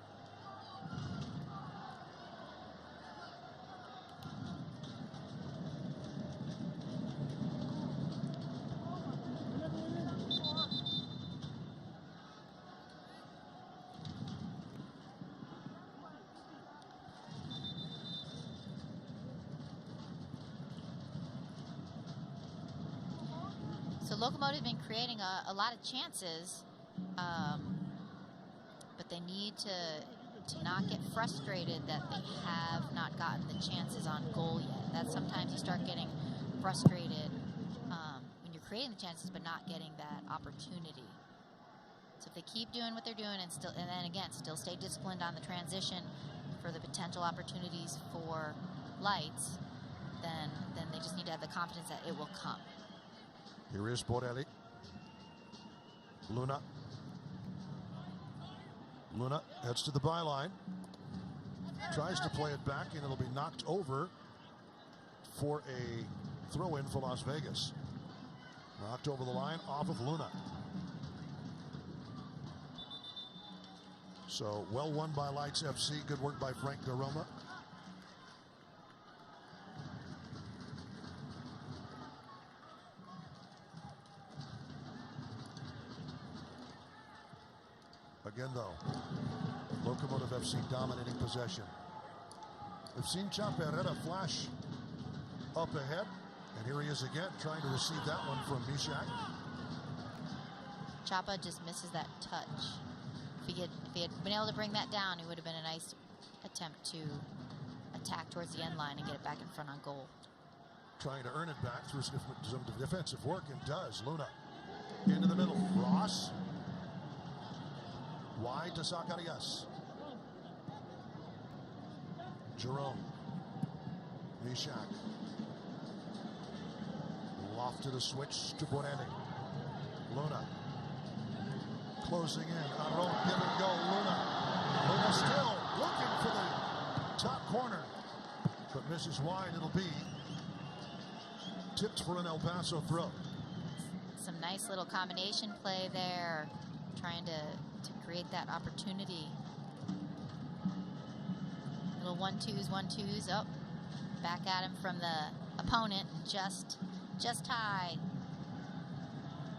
So Locomotive been creating a lot of chances, but they need to not get frustrated that they have not gotten the chances on goal yet. That sometimes you start getting frustrated when you're creating the chances but not getting that opportunity. So if they keep doing what they're doing and then again still stay disciplined on the transition for the potential opportunities for Lights, then they just need to have the confidence that it will come. Here is Borelli. Luna heads to the byline. Tries to play it back, and it'll be knocked over for a throw-in for Las Vegas. Knocked over the line off of Luna. So well won by Lights FC. Good work by Frank Garoma. Again, though, Locomotive FC dominating possession. We've seen Chaparrera flash up ahead, and here he is again trying to receive that one from Mishak. Chapa just misses that touch. If he had been able to bring that down, it would have been a nice attempt to attack towards the end line and get it back in front on goal. Trying to earn it back through some defensive work, and does. Luna into the middle. Ross. Wide to Zacarias. Jerome. Mishak. Lofted a switch to Borelli. Luna. Closing in. Aron, give and go. Luna still looking for the top corner, but misses wide. It'll be tipped for an El Paso throw. Some nice little combination play there, trying to create that opportunity. Little 1-2s. Oh, back at him from the opponent, just high.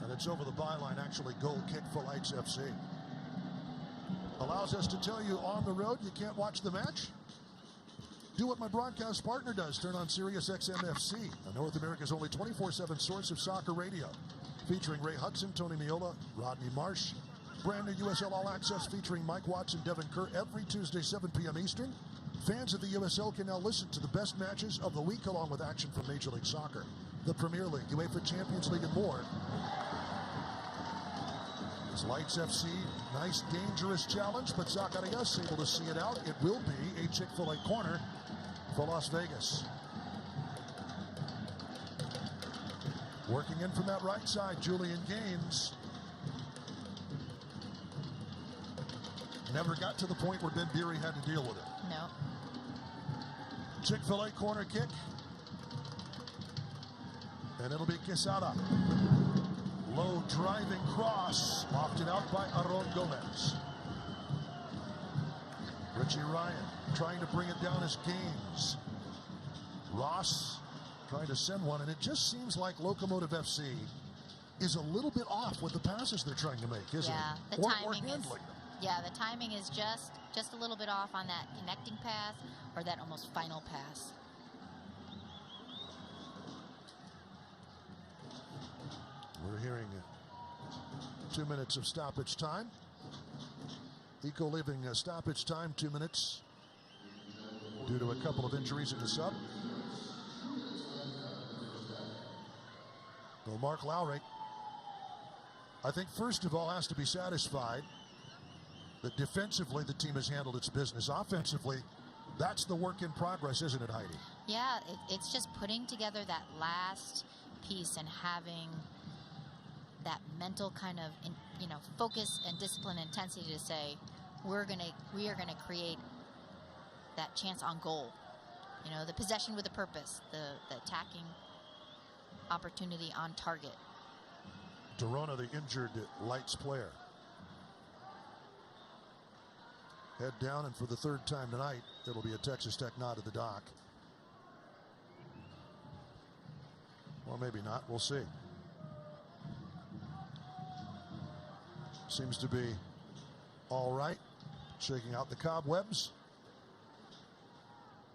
And it's over the byline, actually goal kick for Lights FC. Allows us to tell you on the road you can't watch the match. Do what my broadcast partner does. Turn on Sirius XM FC, North America's only 24/7 source of soccer radio. Featuring Ray Hudson, Tony Meola, Rodney Marsh. Brand new USL All Access featuring Mike Watson, Devin Kerr every Tuesday, 7 p.m. Eastern. Fans of the USL can now listen to the best matches of the week along with action from Major League Soccer, the Premier League, UEFA Champions League, and more. It's Lights FC, nice dangerous challenge, but Zacarias able to see it out. It will be a Chick-fil-A corner for Las Vegas. Working in from that right side, Julian Gaines. Never got to the point where Ben Beery had to deal with it. No. Chick-fil-A corner kick. And it'll be Quesada. Low driving cross. Lofted out by Aron Gomez. Richie Ryan trying to bring it down as Gaines. Ross trying to send one, and it just seems like Locomotive FC is a little bit off with the passes they're trying to make, isn't it? The timing or handling is, them. yeah, the timing is just a little bit off on that connecting pass or that almost final pass. We're hearing 2 minutes of stoppage time. Eco leaving stoppage time 2 minutes due to a couple of injuries in the sub. Well, Mark Lowry, I think first of all has to be satisfied that defensively the team has handled its business. Offensively, that's the work in progress, isn't it, Heidi? Yeah, it's just putting together that last piece and having that mental kind of, focus and discipline and intensity to say, we are gonna create that chance on goal. The possession with a purpose, the attacking opportunity on target. Dorona, the injured Lights player. Head down, and for the third time tonight, it'll be a Texas Tech nod at the dock. Or maybe not, we'll see. Seems to be all right, shaking out the cobwebs.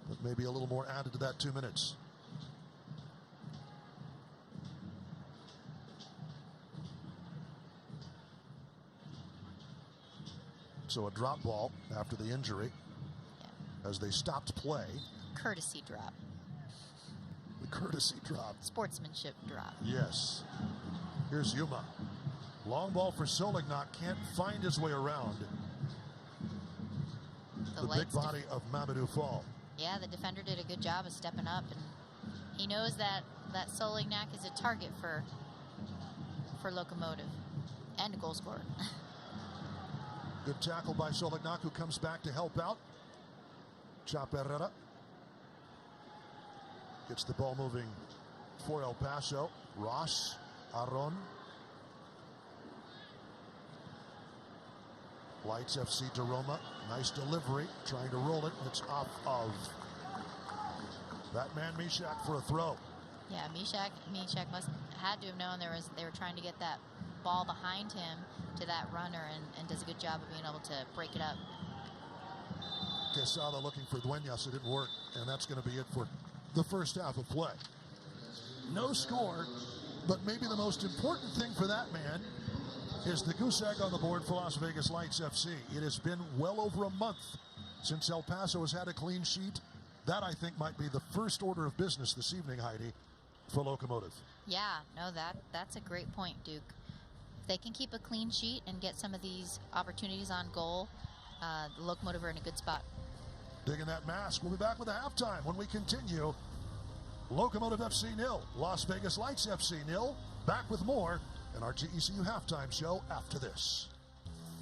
But maybe a little more added to that 2 minutes. So a drop ball after the injury as they stopped play. Courtesy drop. The courtesy drop. Sportsmanship drop. Yes. Here's Yuma. Long ball for Solignac. Can't find his way around the big body of Mamadou Fall. Yeah, the defender did a good job of stepping up, and he knows that Solignac is a target for Locomotive and a goal scorer. Good tackle by Solignac, who comes back to help out. Chaperera gets the ball moving for El Paso. Ross, Aron. Lights FC to Roma. Nice delivery, trying to roll it. It's off of that man Mishak for a throw. Yeah, Mishak had to have known they were trying to get that ball behind him to that runner, and does a good job of being able to break it up. Quesada looking for Dueñas. It didn't work, and that's going to be it for the first half of play. No score, but maybe the most important thing for that man is the goose egg on the board for Las Vegas Lights FC. It has been well over a month since El Paso has had a clean sheet. That, I think, might be the first order of business this evening, Heidi, for Locomotive. Yeah, no, that's a great point, Duke. If they can keep a clean sheet and get some of these opportunities on goal, the Locomotive are in a good spot. Digging that mask. We'll be back with a halftime when we continue. Locomotive FC 0, Las Vegas Lights FC 0. Back with more in our GECU halftime show after this.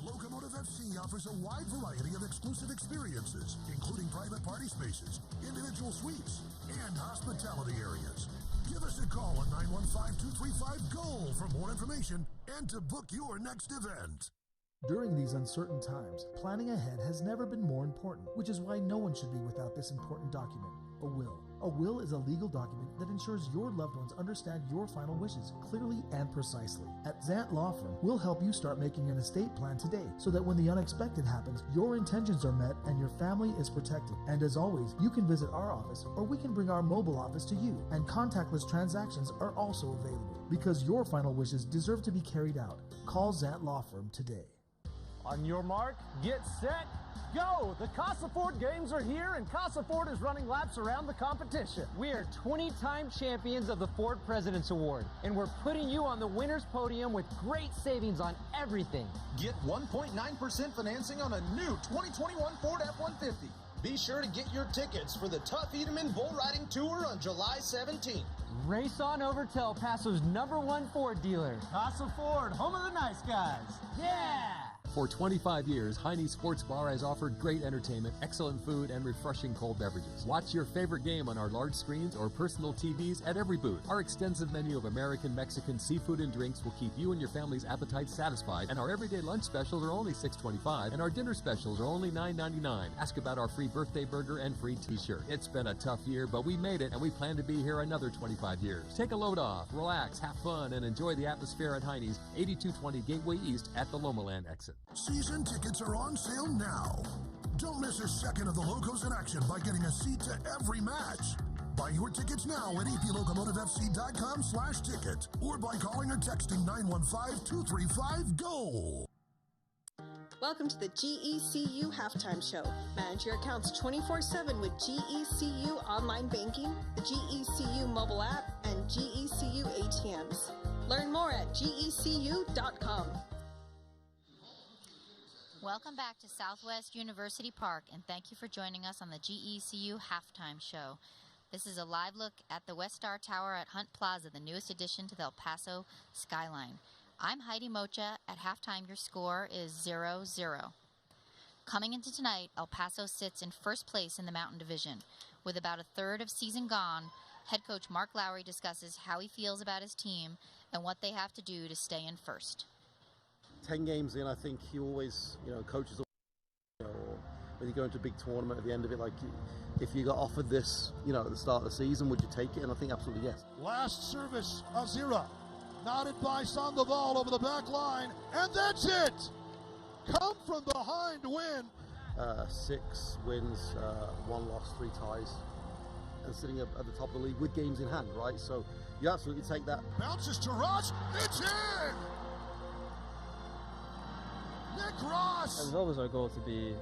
Locomotive FC offers a wide variety of exclusive experiences, including private party spaces, individual suites, and hospitality areas. Give us a call at 915-235-GOAL for more information and to book your next event. During these uncertain times, planning ahead has never been more important, which is why no one should be without this important document, a will. A will is a legal document that ensures your loved ones understand your final wishes clearly and precisely. At Zant Law Firm, we'll help you start making an estate plan today so that when the unexpected happens, your intentions are met and your family is protected. And as always, you can visit our office or we can bring our mobile office to you. And contactless transactions are also available because your final wishes deserve to be carried out. Call Zant Law Firm today. On your mark, get set, go! The Casa Ford Games are here, and Casa Ford is running laps around the competition. We are 20-time champions of the Ford President's Award, and we're putting you on the winner's podium with great savings on everything. Get 1.9% financing on a new 2021 Ford F-150. Be sure to get your tickets for the Tough Edelman Bull Riding Tour on July 17th. Race on over to El Paso's #1 Ford dealer. Casa Ford, home of the nice guys. Yeah! For 25 years, Heine's Sports Bar has offered great entertainment, excellent food, and refreshing cold beverages. Watch your favorite game on our large screens or personal TVs at every booth. Our extensive menu of American, Mexican, seafood, and drinks will keep you and your family's appetites satisfied, and our everyday lunch specials are only $6.25, and our dinner specials are only $9.99. Ask about our free birthday burger and free t-shirt. It's been a tough year, but we made it, and we plan to be here another 25 years. Take a load off, relax, have fun, and enjoy the atmosphere at Heine's, 8220 Gateway East at the Lomaland exit. Season tickets are on sale now. Don't miss a second of the Locos in action by getting a seat to every match. Buy your tickets now at aplocomotivefc.com/ticket or by calling or texting 915-235-GOAL. Welcome to the GECU Halftime Show. Manage your accounts 24/7 with GECU Online Banking, the GECU mobile app, and GECU ATMs. Learn more at gecu.com. Welcome back to Southwest University Park, and thank you for joining us on the GECU Halftime Show. This is a live look at the West Star Tower at Hunt Plaza, the newest addition to the El Paso skyline. I'm Heidi Mocha. At halftime, your score is 0-0. Coming into tonight, El Paso sits in first place in the Mountain Division. With about a third of season gone, head coach Mark Lowry discusses how he feels about his team and what they have to do to stay in first. 10 games in, I think he always, coaches, when you go into a big tournament at the end of it, like, if you got offered this, at the start of the season, would you take it? And I think absolutely yes. Last service, Azira. Knotted by Sandoval over the back line, and that's it! Come from behind win. 6 wins, 1 loss, 3 ties, and sitting up at the top of the league with games in hand, right? So you absolutely take that. Bounces to Ross, it's in! Nick Ross! It was always our goal to be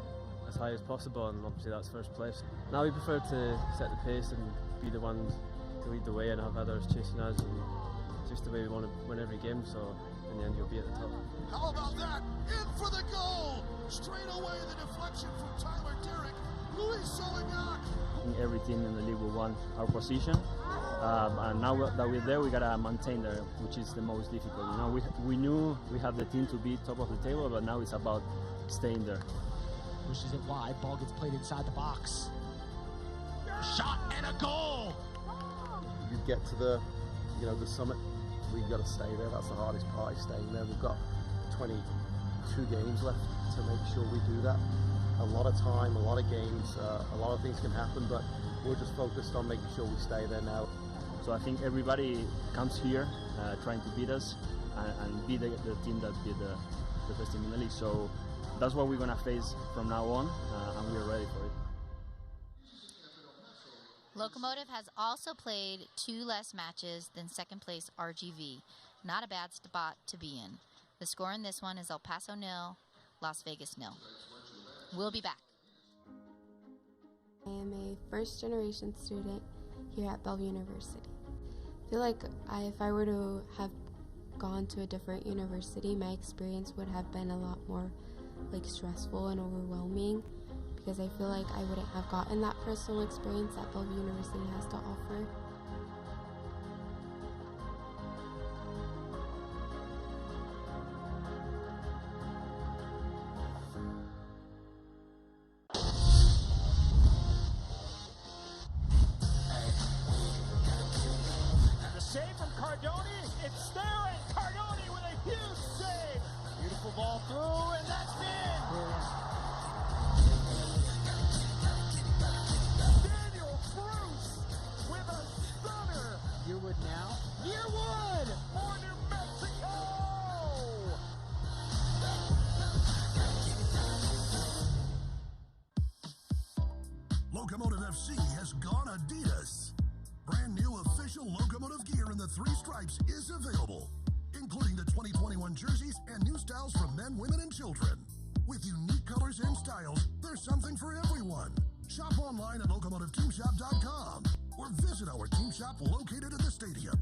as high as possible, and obviously that's first place. Now we prefer to set the pace and be the ones to lead the way and have others chasing us, and just the way we want to win every game, so in the end you'll be at the top. How about that? In for the goal! Straight away the deflection from Tyler Derrick. Luis Solignac. Every team in the league will want our position, and now that we're there, we gotta maintain there, which is the most difficult. We knew we had the team to be top of the table, but now it's about staying there. Pushes it wide, ball gets played inside the box. Shot and a goal! You get to the summit, we've got to stay there. That's the hardest part, is staying there. We've got 22 games left to make sure we do that. A lot of time, a lot of games, a lot of things can happen, but we're just focused on making sure we stay there now. So I think everybody comes here trying to beat us and be the team that beat the best team in the league. So that's what we're going to face from now on, and we're ready for it. Locomotive has also played 2 less matches than second place RGV. Not a bad spot to be in. The score in this one is El Paso 0, Las Vegas 0. We'll be back. I am a first-generation student here at Bellevue University. I feel like if I were to have gone to a different university, my experience would have been a lot more stressful and overwhelming, because I feel like I wouldn't have gotten that personal experience that Bellevue University has to offer. The save from Cardoni, it's there, and Cardoni with a huge save. Beautiful ball through, and that's in. Yearwood now. Yearwood for New Mexico! Locomotive FC has gone Adidas. Brand new official Locomotive gear in the 3 stripes is available, including the 2021 jerseys and new styles for men, women, and children. With unique colors and styles, there's something for everyone. Shop online at locomotiveteamshop.com or visit our team shop located in the stadium.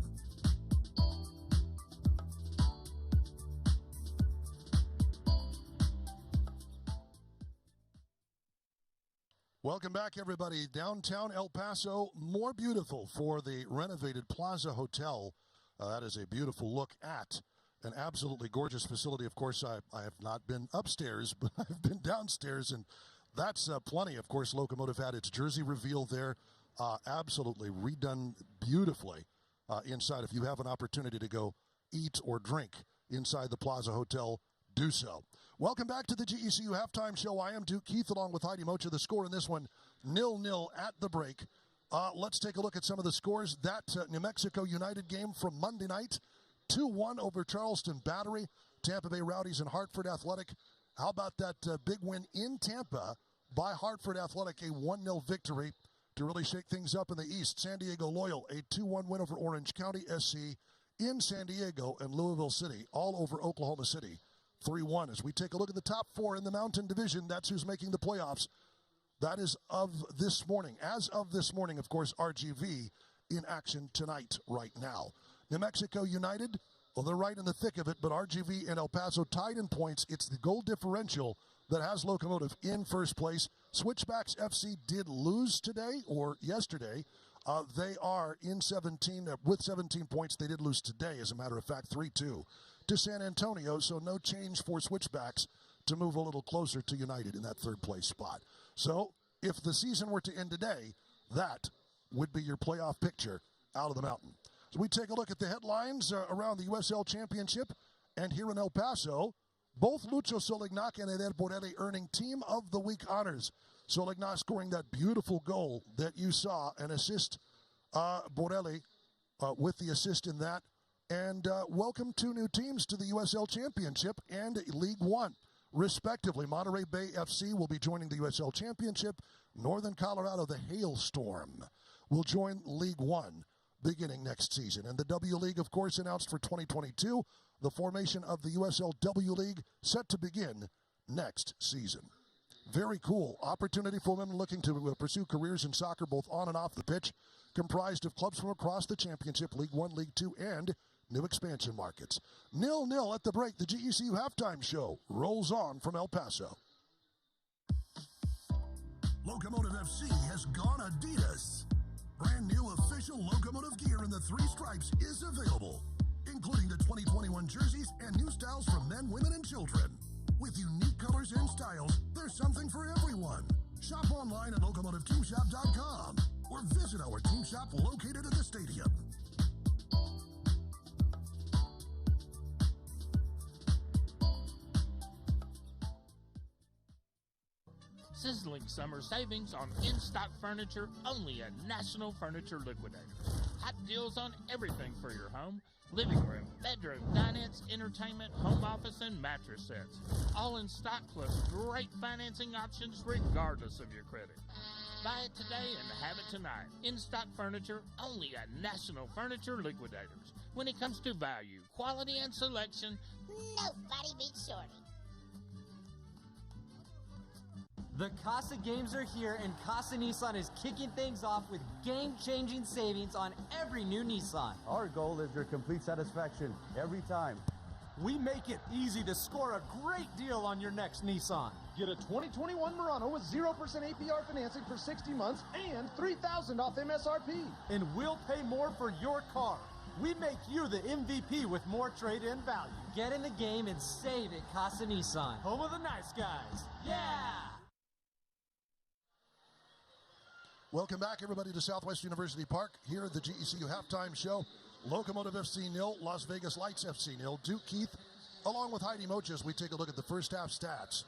Welcome back, everybody. Downtown El Paso, more beautiful for the renovated Plaza Hotel. That is a beautiful look at an absolutely gorgeous facility. Of course, I have not been upstairs, but I've been downstairs, and that's plenty. Of course, Locomotive had its jersey reveal there. Absolutely redone beautifully inside. If you have an opportunity to go eat or drink inside the Plaza Hotel, do so. Welcome back to the GECU Halftime Show. I am Duke Keith along with Heidi Mocha. The score in this one, 0-0 at the break. Let's take a look at some of the scores. That New Mexico United game from Monday night, 2-1 over Charleston Battery. Tampa Bay Rowdies and Hartford Athletic. How about that big win in Tampa by Hartford Athletic, a 1-0 victory to really shake things up in the East. San Diego Loyal, a 2-1 win over Orange County SC in San Diego, and Louisville City all over Oklahoma City. 3-1. As we take a look at the top 4 in the Mountain Division, that's who's making the playoffs. That is of this morning. As of this morning, of course, RGV in action tonight right now. New Mexico United, well, they're right in the thick of it, but RGV and El Paso tied in points. It's the goal differential that has Locomotive in first place. Switchbacks FC did lose today or yesterday. They are in 17 with 17 points. They did lose today, as a matter of fact, 3-2 to San Antonio. So no change for Switchbacks to move a little closer to United in that third place spot. So if the season were to end today, that would be your playoff picture out of the mountain. So we take a look at the headlines around the USL Championship, and here in El Paso, both Lucho Solignac and Eder Borelli earning Team of the Week honors. Solignac scoring that beautiful goal that you saw, an assist, Borelli with the assist in that. And welcome 2 new teams to the USL Championship and League One, respectively. Monterey Bay FC will be joining the USL Championship. Northern Colorado, the Hailstorm, will join League One beginning next season. And the W League, of course, announced for 2022. The formation of the USL W League set to begin next season. Very cool opportunity for women looking to pursue careers in soccer both on and off the pitch, comprised of clubs from across the championship, League One, League Two, and new expansion markets. 0-0 at the break. The GECU halftime show rolls on from El Paso. Locomotive FC has gone Adidas. Brand new official Locomotive gear in the 3 stripes is available, including the 2021 jerseys and new styles for men, women, and children. With unique colors and styles, there's something for everyone. Shop online at locomotiveteamshop.com or visit our team shop located at the stadium. Sizzling summer savings on in-stock furniture only at National Furniture Liquidator. Hot deals on everything for your home: living room, bedroom, dinettes, entertainment, home office, and mattress sets. All in stock, plus great financing options regardless of your credit. Buy it today and have it tonight. In-stock furniture only at National Furniture Liquidators. When it comes to value, quality, and selection, nobody beats Shorty. The Casa Games are here, and Casa Nissan is kicking things off with game-changing savings on every new Nissan. Our goal is your complete satisfaction every time. We make it easy to score a great deal on your next Nissan. Get a 2021 Murano with 0% APR financing for 60 months and $3,000 off MSRP. And we'll pay more for your car. We make you the MVP with more trade-in value. Get in the game and save at Casa Nissan. Home of the nice guys. Yeah! Welcome back, everybody, to Southwest University Park. Here at the GECU halftime show. Locomotive FC 0, Las Vegas Lights FC 0. Duke Keith, along with Heidi Mocha, as we take a look at the first half stats.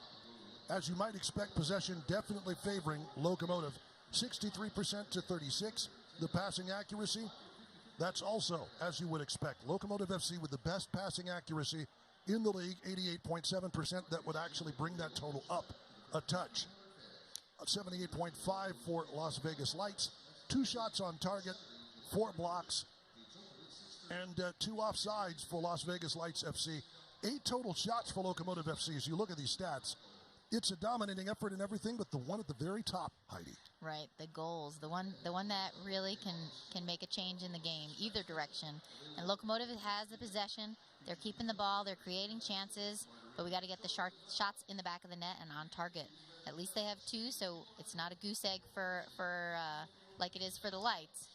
As you might expect, possession definitely favoring Locomotive, 63% to 36. The passing accuracy, that's also as you would expect. Locomotive FC with the best passing accuracy in the league, 88.7%. That would actually bring that total up a touch. 78.5 for Las Vegas Lights. 2 shots on target, 4 blocks, and 2 offsides for Las Vegas Lights FC. 8 total shots for Locomotive FC. As you look at these stats, it's a dominating effort in everything, but the one at the very top, Heidi. Right, the goals, the one that really can make a change in the game, either direction. And Locomotive has the possession. They're keeping the ball. They're creating chances, but we got to get the shots in the back of the net and on target. At least they have 2, so it's not a goose egg for like it is for the Lights.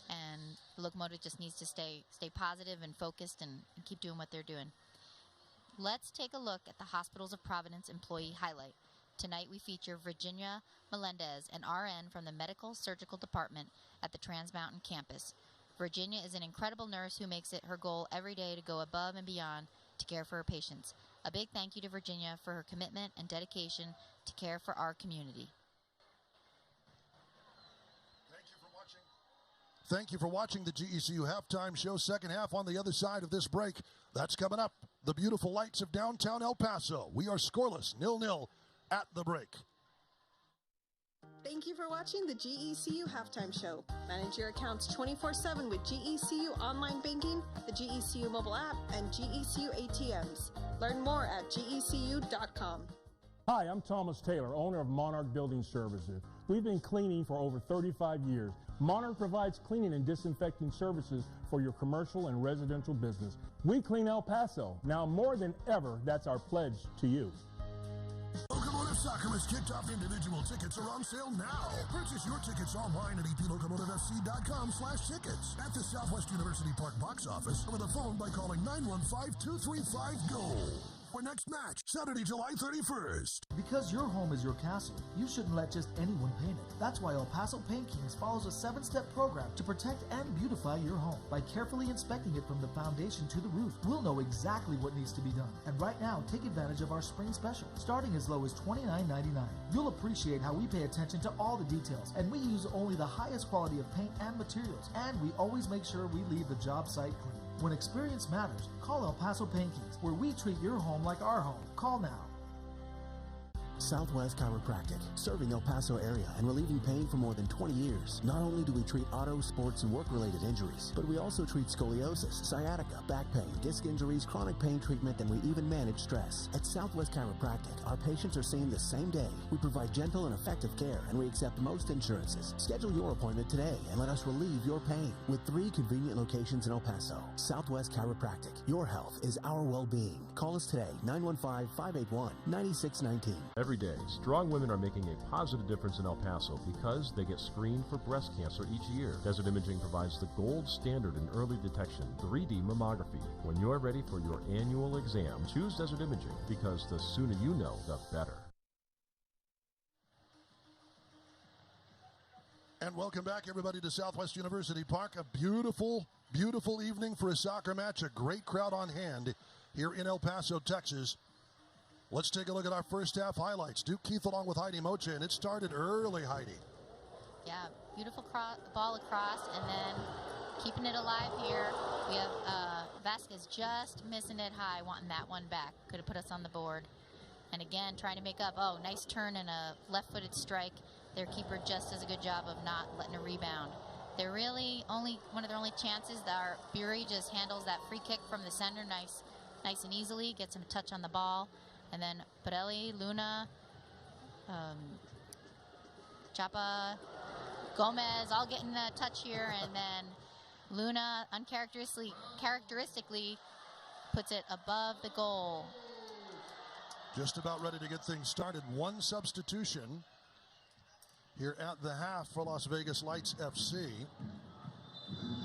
And the Locomotive just needs to stay positive and focused and keep doing what they're doing. Let's take a look at the Hospitals of Providence employee highlight. Tonight we feature Virginia Melendez, an RN from the Medical Surgical Department at the Trans Mountain campus. Virginia is an incredible nurse who makes it her goal every day to go above and beyond to care for her patients. A big thank you to Virginia for her commitment and dedication to care for our community. Thank you for watching the GECU halftime show. Second half on the other side of this break. That's coming up. The beautiful lights of downtown El Paso. We are scoreless, 0-0 at the break. Thank you for watching the GECU Halftime Show. Manage your accounts 24/7 with GECU Online Banking, the GECU mobile app, and GECU ATMs. Learn more at gecu.com. Hi, I'm Thomas Taylor, owner of Monarch Building Services. We've been cleaning for over 35 years. Monarch provides cleaning and disinfecting services for your commercial and residential business. We clean El Paso. Now more than ever, that's our pledge to you. Locomotive Soccer has kicked off. Individual tickets are on sale now. Purchase your tickets online at eplocomotivefc.com/tickets. At the Southwest University Park box office, over the phone by calling 915-235-GO. Our next match, Saturday, July 31st. Because your home is your castle, you shouldn't let just anyone paint it. That's why El Paso Paint Kings follows a 7-step program to protect and beautify your home. By carefully inspecting it from the foundation to the roof, we'll know exactly what needs to be done. And right now, take advantage of our spring special, starting as low as $29.99. You'll appreciate how we pay attention to all the details, and we use only the highest quality of paint and materials, and we always make sure we leave the job site clean. When experience matters, call El Paso Paint Kings, where we treat your home like our home. Call now. Southwest Chiropractic, serving El Paso area and relieving pain for more than 20 years. Not only do we treat auto, sports, and work-related injuries, but we also treat scoliosis, sciatica, back pain, disc injuries, chronic pain treatment, and we even manage stress. At Southwest Chiropractic, our patients are seen the same day. We provide gentle and effective care, and we accept most insurances. Schedule your appointment today and let us relieve your pain. With 3 convenient locations in El Paso, Southwest Chiropractic. Your health is our well-being. Call us today, 915-581-9619. Every day, strong women are making a positive difference in El Paso because they get screened for breast cancer each year. Desert Imaging provides the gold standard in early detection, 3D mammography. When you're ready for your annual exam, choose Desert Imaging because the sooner you know, the better. And welcome back, everybody, to Southwest University Park. A beautiful, beautiful evening for a soccer match. A great crowd on hand here in El Paso, Texas. Let's take a look at our first half highlights. Duke Keith along with Heidi Mocha, and it started early, Heidi. Yeah, beautiful ball across, and then keeping it alive here. We have Vasquez just missing it high, wanting that one back. Could have put us on the board. And again, trying to make up. Oh, nice turn and a left-footed strike. Their keeper just does a good job of not letting a rebound. They're really one of their only chances. Our Bury just handles that free kick from the center nice and easily, gets him a touch on the ball. And then Pirelli, Luna, Chapa, Gomez all getting a touch here, and then Luna uncharacteristically puts it above the goal. Just about ready to get things started. One substitution here at the half for Las Vegas Lights FC.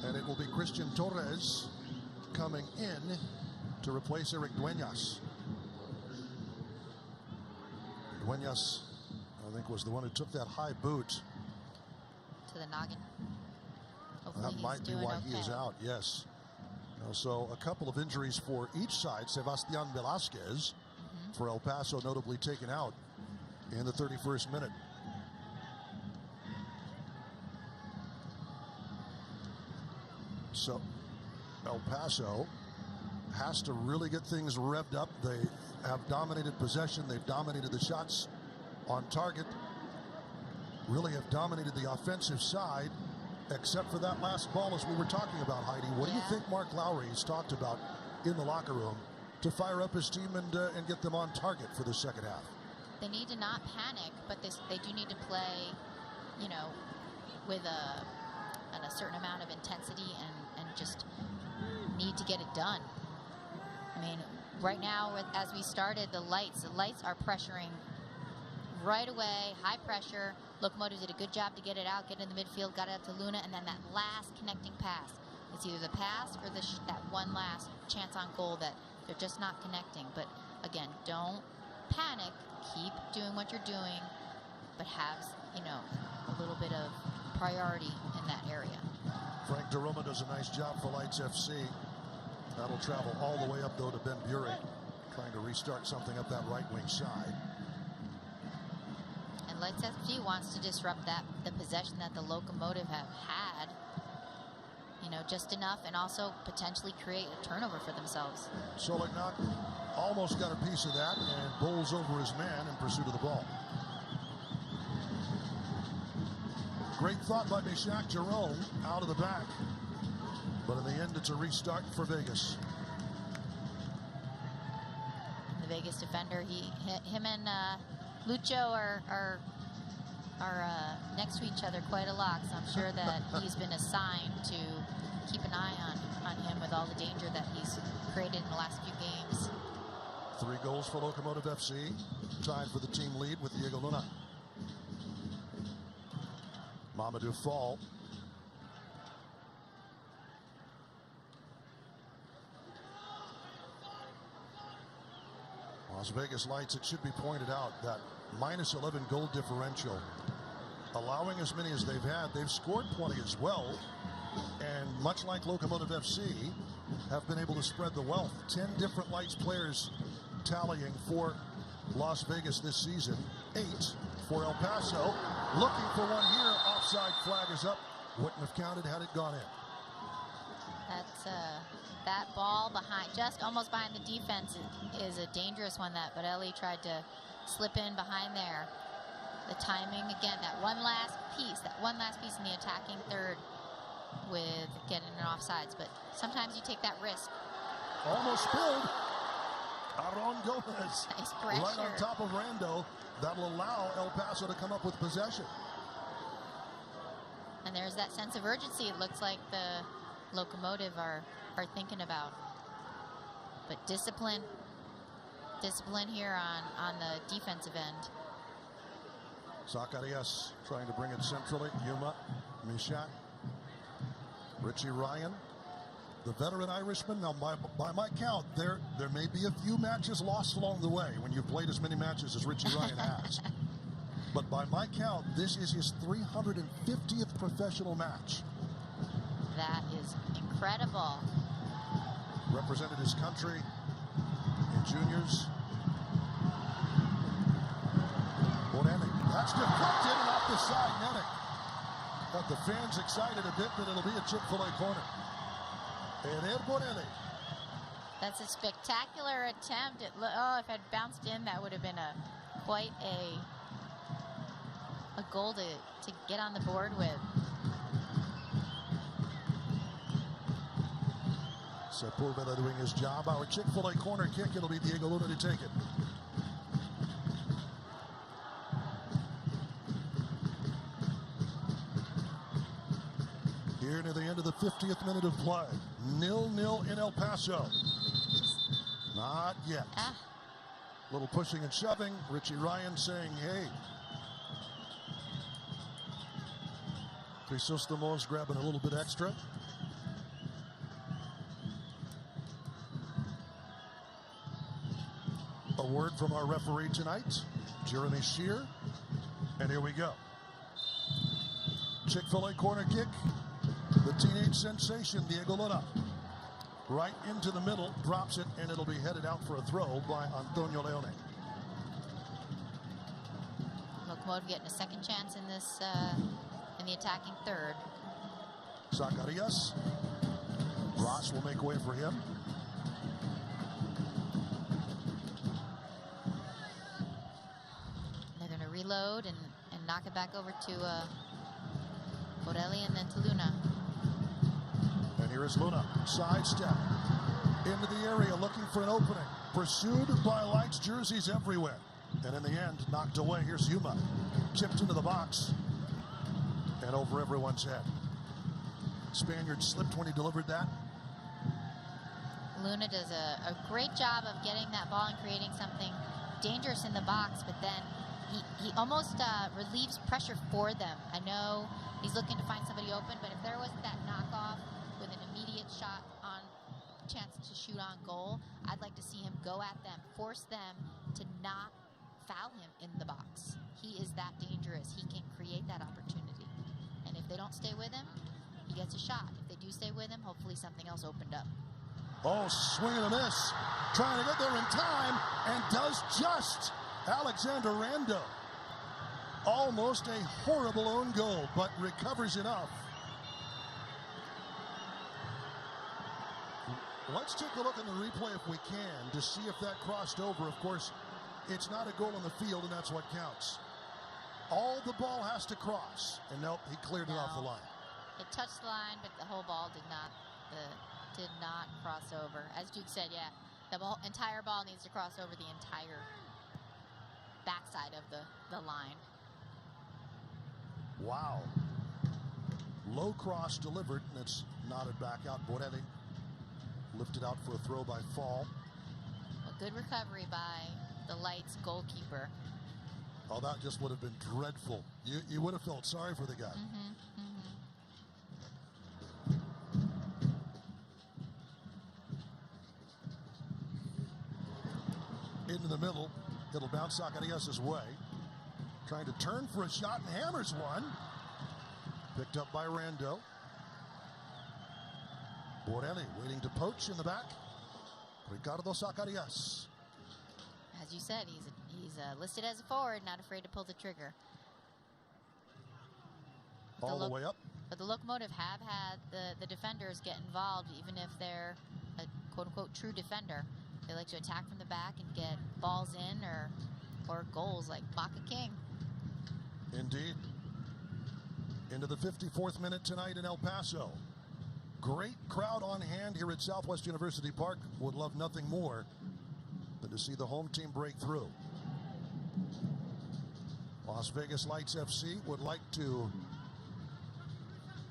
And it will be Christian Torres coming in to replace Eric Dueñas. Dueñas, I think, was the one who took that high boot. To the noggin. That might be why he is out, yes. So a couple of injuries for each side. Sebastian Velasquez for El Paso, notably taken out in the 31st minute. So El Paso has to really get things revved up. They have dominated possession. They've dominated the shots on target. Really have dominated the offensive side, except for that last ball, as we were talking about, Heidi. What do you think Mark Lowry has talked about in the locker room to fire up his team and get them on target for the second half? They need to not panic, but they do need to play, with a certain amount of intensity and just need to get it done. I mean, right now, as we started, the lights are pressuring right away, high pressure. Locomotive did a good job to get it out, get in the midfield, got it out to Luna, and then that last connecting pass. It's either the pass or that one last chance on goal that they're just not connecting. But again, don't panic. Keep doing what you're doing, but have, a little bit of priority in that area. Frank DeRoma does a nice job for Lights FC. That'll travel all the way up, though, to Ben Bury, trying to restart something up that right wing side. And Lights FC wants to disrupt the possession that the Locomotive have had, just enough, and also potentially create a turnover for themselves. Solignac almost got a piece of that and bowls over his man in pursuit of the ball. Great thought by Meshach Jerome out of the back. But in the end, it's a restart for Vegas. The Vegas defender, him and Lucho are next to each other quite a lot. So I'm sure that he's been assigned to keep an eye on him with all the danger that he's created in the last few games. 3 goals for Locomotive FC, tied for the team lead with Diego Luna. Mamadou Fall. Las Vegas Lights, it should be pointed out that minus 11 goal differential, allowing as many as they've had, they've scored plenty as well. And much like Locomotive FC, have been able to spread the wealth. 10 different Lights players tallying for Las Vegas this season. 8 for El Paso. Looking for one here. Offside flag is up. Wouldn't have counted had it gone in. That's that ball behind, just almost behind the defense, is a dangerous one. That Borelli tried to slip in behind there. The timing again. That one last piece in the attacking third with getting an offsides. But sometimes you take that risk. Almost spilled. Aaron Gomez nice right on top of Rando. That'll allow El Paso to come up with possession. And there's that sense of urgency it looks like the Locomotive are thinking about. But discipline here on the defensive end. Zacarias trying to bring it centrally. Yuma, Meshach, Richie Ryan, the veteran Irishman. Now, by my count, there may be a few matches lost along the way when you've played as many matches as Richie Ryan has. But by my count, this is his 350th professional match. That is incredible. Represented his country in juniors. Bonelli. That's deflected and off the side netting. Got the fans excited a bit that it'll be a Chick-fil-A corner. Eder Bonelli. That's a spectacular attempt. If it had bounced in, that would have been quite a goal to get on the board with. Sepulveda doing his job. Our Chick-fil-A corner kick. It'll be Diego Luna to take it. Here near the end of the 50th minute of play. 0-0 in El Paso. Not yet. Little pushing and shoving. Richie Ryan saying, hey. Crisostomos grabbing a little bit extra. A word from our referee tonight, Jeremy Shear. And here we go. Chick-fil-A corner kick. The teenage sensation, Diego Luna. Right into the middle, drops it, and it'll be headed out for a throw by Antonio Leone. Locomotive getting a second chance in this, in the attacking third. Zacarias. Ross will make way for him. They're going to reload and knock it back over to Borelli and then to Luna. And here is Luna, sidestep into the area, looking for an opening. Pursued by Lights jerseys everywhere. And in the end, knocked away. Here's Yuma, chipped into the box and over everyone's head. Spaniard slipped when he delivered that. Luna does a great job of getting that ball and creating something dangerous in the box, but then he almost relieves pressure for them. I know he's looking to find somebody open, but if there wasn't that knockoff with an immediate shot on chance to shoot on goal, I'd like to see him go at them, force them to not foul him in the box. He is that dangerous. He can create that opportunity. And if they don't stay with him, he gets a shot. If they do stay with him, hopefully something else opened up. Oh, swing and a miss. Trying to get there in time, and does just. Alexander Rando. Almost a horrible own goal, but recovers enough. Let's take a look at the replay if we can to see if that crossed over. Of course, it's not a goal on the field, and that's what counts. All the ball has to cross. And nope, he cleared it off the line. It touched the line, but the whole ball did not cross over. As Duke said, yeah, the entire ball needs to cross over the entire backside of the line. Wow. Low cross delivered, and it's nodded back out. Borelli lifted out for a throw by Fall. A good recovery by the Lights goalkeeper. Oh, that just would have been dreadful. You would have felt sorry for the guy. Into the middle. It'll bounce Zacarias' way. Trying to turn for a shot and hammers one. Picked up by Rando. Borelli waiting to poach in the back. Ricardo Zacarias. As you said, he's listed as a forward, not afraid to pull the trigger. All the way up. But the Locomotive have had the defenders get involved, even if they're a quote-unquote true defender. They like to attack from the back and get balls in or goals like Baca King. Indeed. Into the 54th minute tonight in El Paso. Great crowd on hand here at Southwest University Park. Would love nothing more than to see the home team break through. Las Vegas Lights FC would like to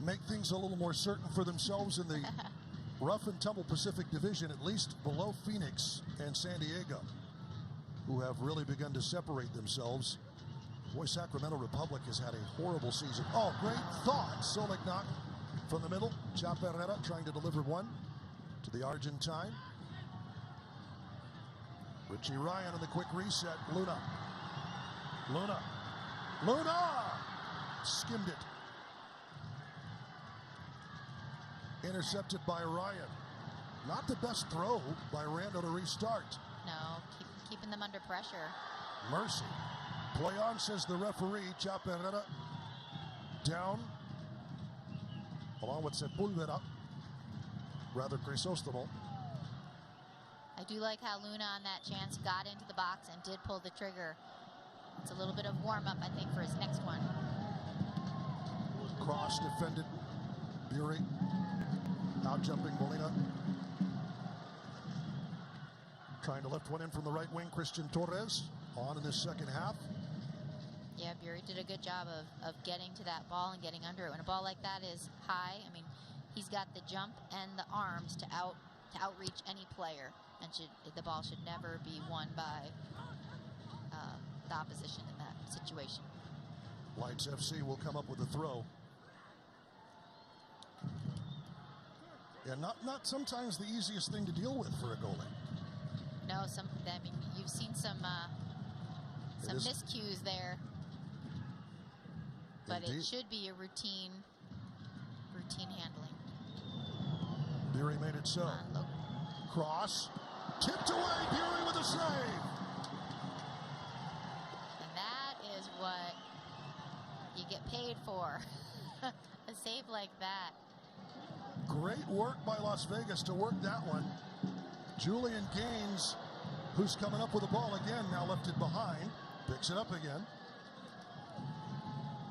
make things a little more certain for themselves in the rough and tumble Pacific Division, at least below Phoenix and San Diego, who have really begun to separate themselves. Boy, Sacramento Republic has had a horrible season. Oh, great thought. Solignac from the middle. Chaparrera trying to deliver one to the Argentine. Richie Ryan on the quick reset. Luna. Skimmed it. Intercepted by Ryan. Not the best throw by Rando to restart. No, keeping them under pressure. Mercy. Play on, says the referee. Chaparrera down. Along with Sepulveda. Rather, Crisostomo. I do like how Luna on that chance got into the box and did pull the trigger. It's a little bit of warm-up, I think, for his next one. Cross defended. Bury. Out jumping Molina. Trying to lift one in from the right wing. Christian Torres on in this second half. Yeah, Bury did a good job of getting to that ball and getting under it. When a ball like that is high, I mean, he's got the jump and the arms to outreach any player, and the ball should never be won by the opposition in that situation. Lights FC will come up with a throw. Yeah, not sometimes the easiest thing to deal with for a goalie. No, I mean, you've seen some miscues there, but Indeed. it should be a routine handling. Bury made it so. Cross, tipped away. Bury with a save. And that is what you get paid for. A save like that. Great work by Las Vegas to work that one. Julian Gaines, who's coming up with the ball again, now left it behind. Picks it up again.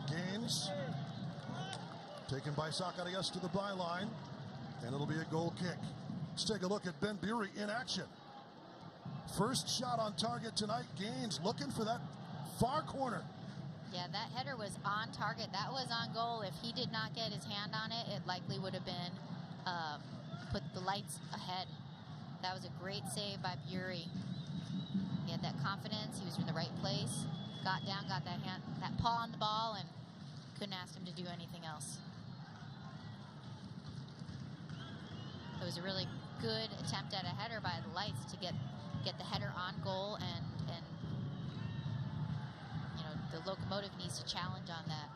Gaines, taken by Zacarias to the byline, and it'll be a goal kick. Let's take a look at Ben Bury in action. First shot on target tonight. Gaines looking for that far corner. Yeah, that header was on target. That was on goal. If he did not get his hand on it, it likely would have been put the Lights ahead. That was a great save by Bury. He had that confidence. He was in the right place. Got down, got that paw on the ball, and couldn't ask him to do anything else. It was a really good attempt at a header by the Lights to get the header on goal, and you know, the Locomotive needs to challenge on that.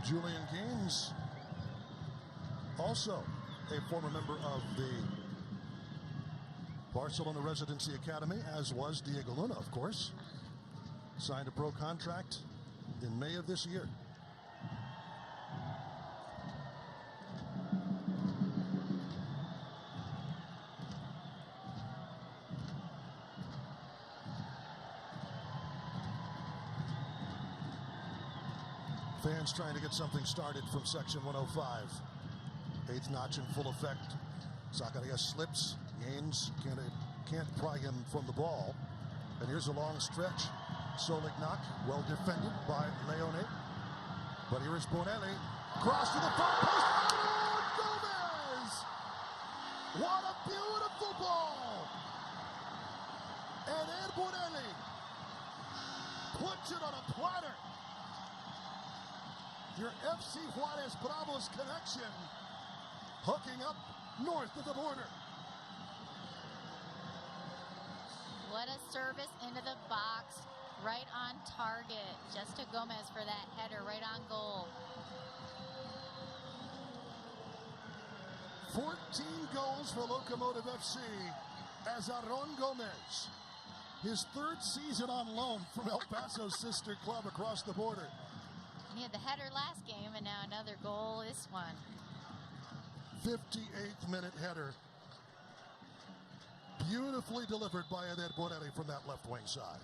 Julian Gaines, also a former member of the Barcelona Residency Academy, as was Diego Luna, of course. Signed a pro contract in May of this year. Gaines trying to get something started from section 105. Eighth notch in full effect. Zacarias slips. Gaines can't pry him from the ball. And here's a long stretch. Solignac, well defended by Leone. But here is Bonelli. Cross to the far post. Gomez! What a beautiful ball! And Ed Bonelli puts it on a platter. Your FC Juarez Bravos connection hooking up north of the border. What a service into the box, right on target. Just to Gomez for that header, right on goal. 14 goals for Locomotive FC as Aaron Gomez, his third season on loan from El Paso's sister club across the border. He had the header last game, and now another goal this one. 58th minute header. Beautifully delivered by Ed Bonelli from that left wing side.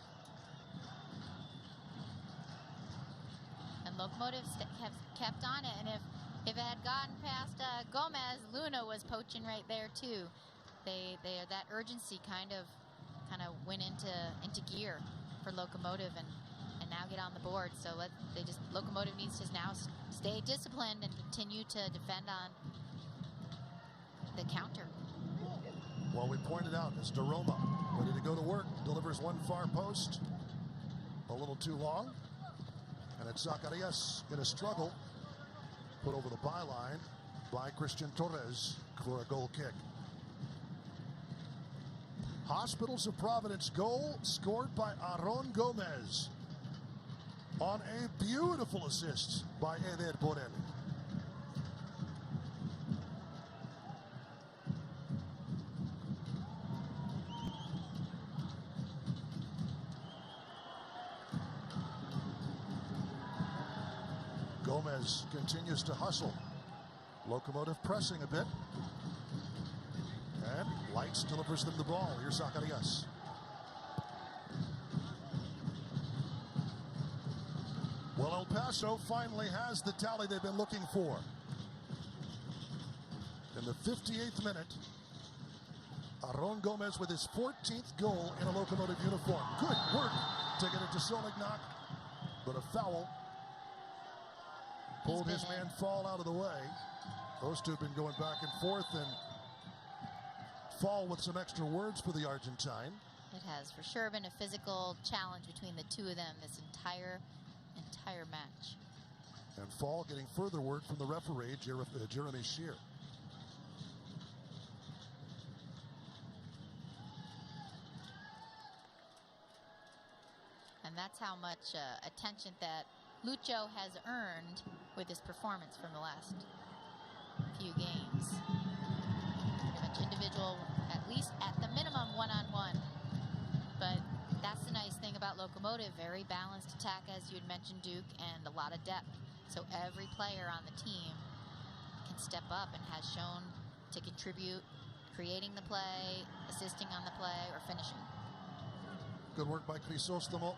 And Locomotive have kept on it, and if it had gotten past Gomez, Luna was poaching right there too. That urgency kind of went into gear for Locomotive and now get on the board. So Locomotive needs to now stay disciplined and continue to defend on the counter. Well, we pointed out as Daroma ready to go to work, delivers one far post, a little too long, and it's Zacarias in a struggle, put over the byline by Christian Torres for a goal kick. Hospitals of Providence goal scored by Aaron Gomez on a beautiful assist by Eder Bonelli. Gomez continues to hustle. Locomotive pressing a bit. And Lights delivers them the ball. Here's Zacarias. Well, El Paso finally has the tally they've been looking for. In the 58th minute, Aaron Gomez with his 14th goal in a Locomotive uniform. Good work to get it to Solignac, but a foul. Pulled his man Fall out of the way. Those two have been going back and forth, and Fall with some extra words for the Argentine. It has for sure been a physical challenge between the two of them this entire match. And Fall getting further word from the referee, Jeremy Shear. And that's how much attention that Lucho has earned with his performance from the last few games. Pretty much individual, at least at the minimum, one-on-one. But that's the nice thing about Locomotive. Very balanced attack, as you had mentioned, Duke, and a lot of depth. So every player on the team can step up and has shown to contribute, creating the play, assisting on the play, or finishing. Good work by Crisostomo.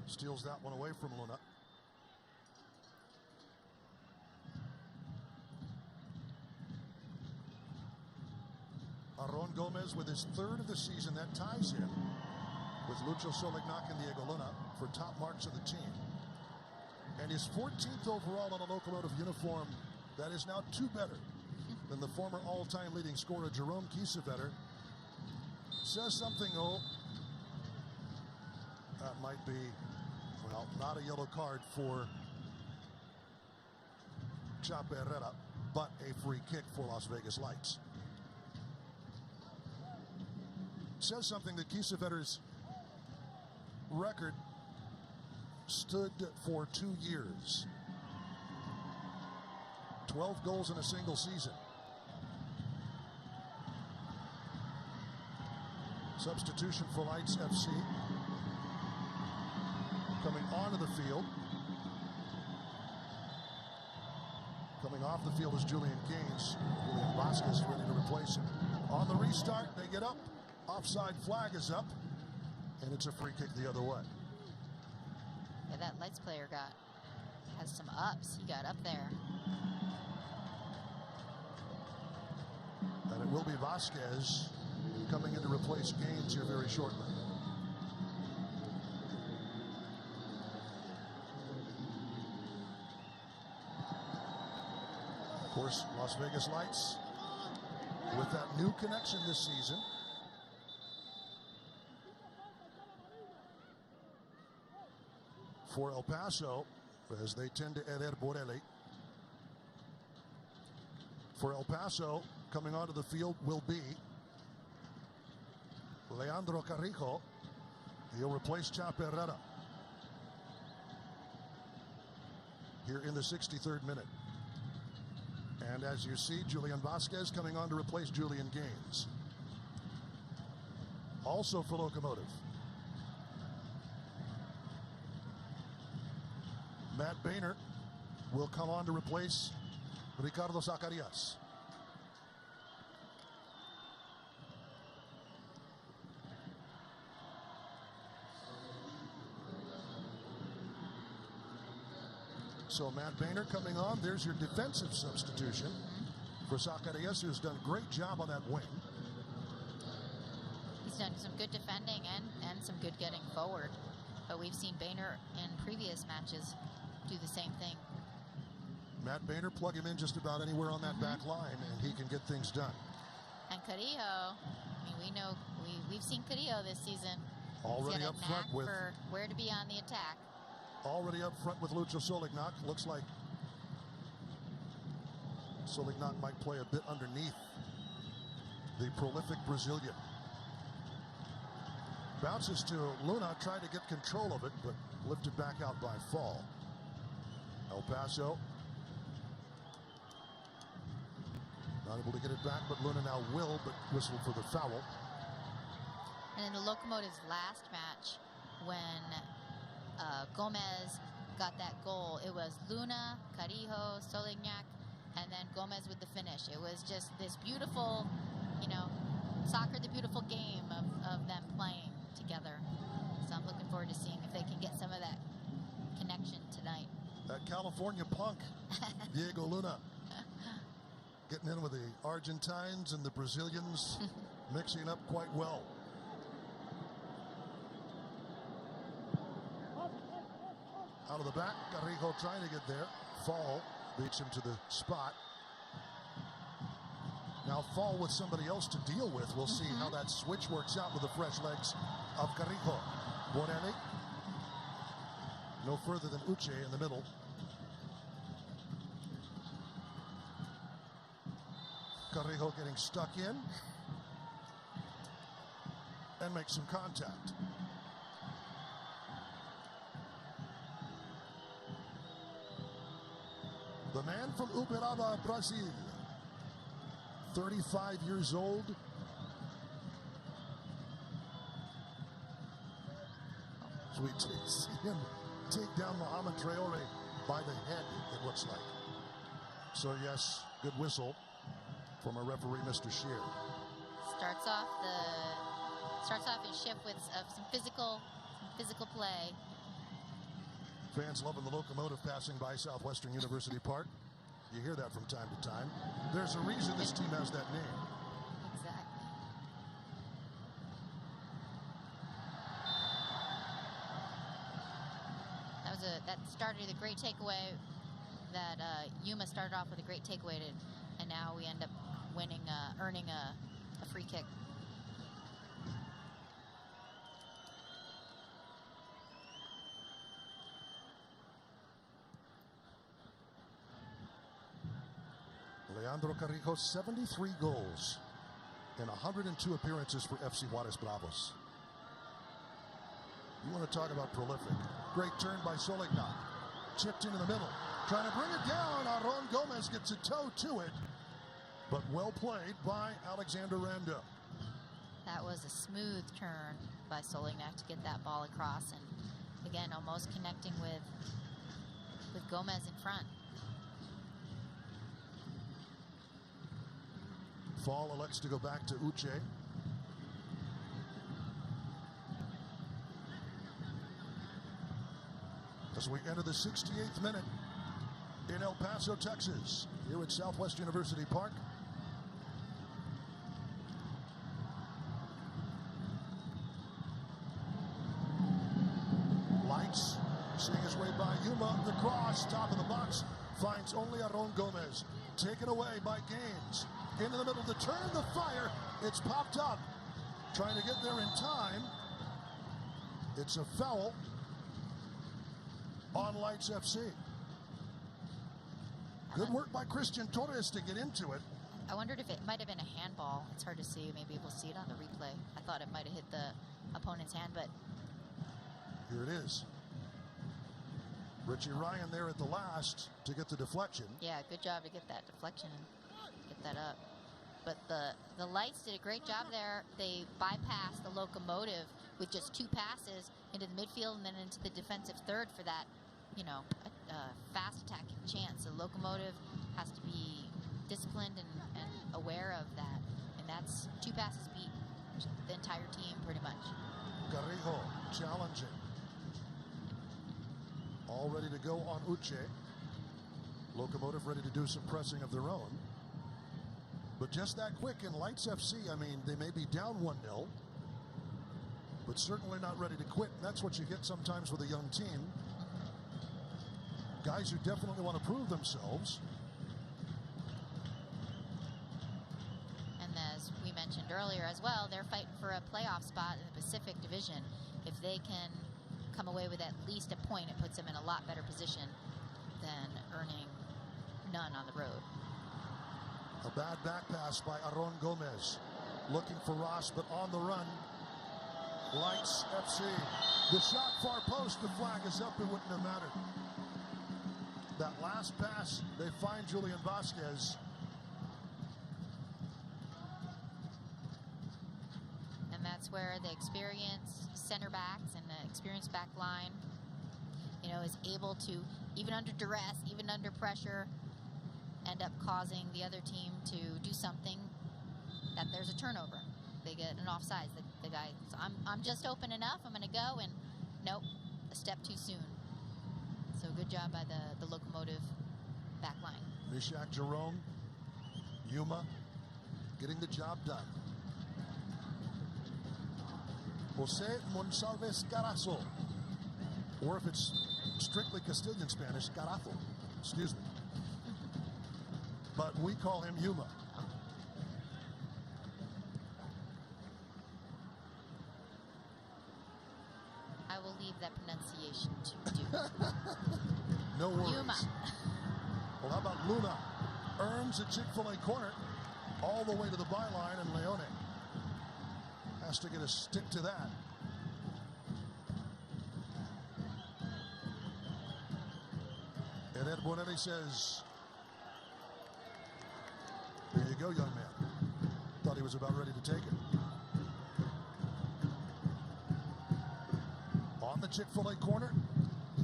Steals that one away from Luna. Aaron Gomez with his third of the season. That ties him with Lucho Solignac and Diego Luna for top marks of the team. And his 14th overall in a Locomotive uniform. That is now two better than the former all-time leading scorer Jerome Kiesewetter. Says something, that might be, well, not a yellow card for Chape Herrera, but a free kick for Las Vegas Lights. Says something that Kiesewetter's record stood for 2 years. 12 goals in a single season. Substitution for Lights FC. Coming onto the field. Coming off the field is Julian Gaines. Julian Vasquez ready to replace him. On the restart, they get up. Offside flag is up. And it's a free kick the other way. Lights player has some ups. He got up there. And it will be Vasquez coming in to replace Gaines here very shortly. Of course, Las Vegas Lights with that new connection this season. For El Paso, as they tend to Eder Borelli. For El Paso, coming onto the field will be Leandro Carrijo. He'll replace Chap Herrera here in the 63rd minute. And as you see, Julian Vasquez coming on to replace Julian Gaines. Also for Locomotive, Matt Boehner will come on to replace Ricardo Zacarias. So Matt Boehner coming on. There's your defensive substitution for Zacarias, who's done a great job on that wing. He's done some good defending and some good getting forward. But we've seen Boehner in previous matches do the same thing. Matt Boehner, plug him in just about anywhere on that back line, and he can get things done. And Carrillo, I mean, we've seen Carrillo this season. Already He's got up a front knack with for where to be on the attack. Already up front with Lucho Solignac. Looks like Solignac might play a bit underneath the prolific Brazilian. Bounces to Luna, tried to get control of it, but lifted back out by Fall. El Paso not able to get it back, but Luna now will, but whistled for the foul. And in the Locomotive's last match, when Gomez got that goal, it was Luna, Carrijo, Solignac, and then Gomez with the finish. It was just this beautiful, soccer, the beautiful game of them playing together. So I'm looking forward to seeing if they can get some of that connection tonight. That California punk, Diego Luna, getting in with the Argentines and the Brazilians, mixing up quite well. Out of the back, Carrijo trying to get there. Fall beats him to the spot. Now Fall with somebody else to deal with. We'll see how that switch works out with the fresh legs of Carrijo. Borelli, no further than Uche in the middle. Carrijo getting stuck in and makes some contact. The man from Uberaba, Brazil, 35 years old. So we see him take down Mohamed Traore by the head, it looks like. So yes, good whistle from our referee, Mr. Shear. Starts off his shift with some physical play. Fans loving the Locomotive passing by Southwestern University Park. You hear that from time to time. There's a reason this team has that name. Exactly. That started a great takeaway. That Yuma started off with a great takeaway, and now we end up earning a free kick. Leandro Carrijo, 73 goals in 102 appearances for FC Juarez Bravos. You want to talk about prolific. Great turn by Solignac. Chipped into the middle. Trying to bring it down. Aaron Gomez gets a toe to it. But well played by Alexander Randa. That was a smooth turn by Solignac to get that ball across. And again, almost connecting with Gomez in front. Fall elects to go back to Uche. as we enter the 68th minute in El Paso, Texas, here at Southwest University Park. Lights seeing his way by Yuma. The cross, top of the box, finds only Aron Gomez. Taken away by Gaines. Into the middle to turn the fire. It's popped up. Trying to get there in time. It's a foul on Lights FC. Good work by Christian Torres to get into it. I wondered if it might have been a handball. It's hard to see. Maybe we'll see it on the replay. I thought it might have hit the opponent's hand, but here it is. Richie Ryan there at the last to get the deflection. yeah, good job to get that deflection and get that up. But the Lights did a great job there. They bypassed the Locomotive with just 2 passes into the midfield and then into the defensive third for that, fast attacking chance. The Locomotive has to be disciplined and aware of that. And that's 2 passes beat the entire team pretty much. Carrijo challenging. All ready to go on Uche. Locomotive ready to do some pressing of their own. But just that quick in Lights FC, I mean, they may be down 1-0, but certainly not ready to quit. And that's what you get sometimes with a young team. Guys who definitely want to prove themselves. And as we mentioned earlier as well, they're fighting for a playoff spot in the Pacific Division. If they can come away with at least a point, it puts them in a lot better position than earning none on the road. A bad back pass by Aron Gomez. Looking for Ross, but on the run. Lights FC. The shot far post, the flag is up, it wouldn't have mattered. That last pass, they find Julian Vasquez. And that's where the experienced center backs and the experienced back line, is able to, even under duress, even under pressure, end up causing the other team to do something that there's a turnover. They get an offside. The guy, so I'm just open enough, I'm going to go, and nope, a step too soon. So good job by the Locomotive back line. Mishak Jerome, Yuma, getting the job done. Jose Monsalves Carazo. Or if it's strictly Castilian Spanish, Carazo. Excuse me. But we call him Yuma. I will leave that pronunciation to do. No worries. Yuma. Well, how about Luna? Earns a Chick-fil-A corner all the way to the byline, and Leone has to get a stick to that. And Ed Bonelli says, "There you go, young man." Thought he was about ready to take it. On the Chick-fil-A corner,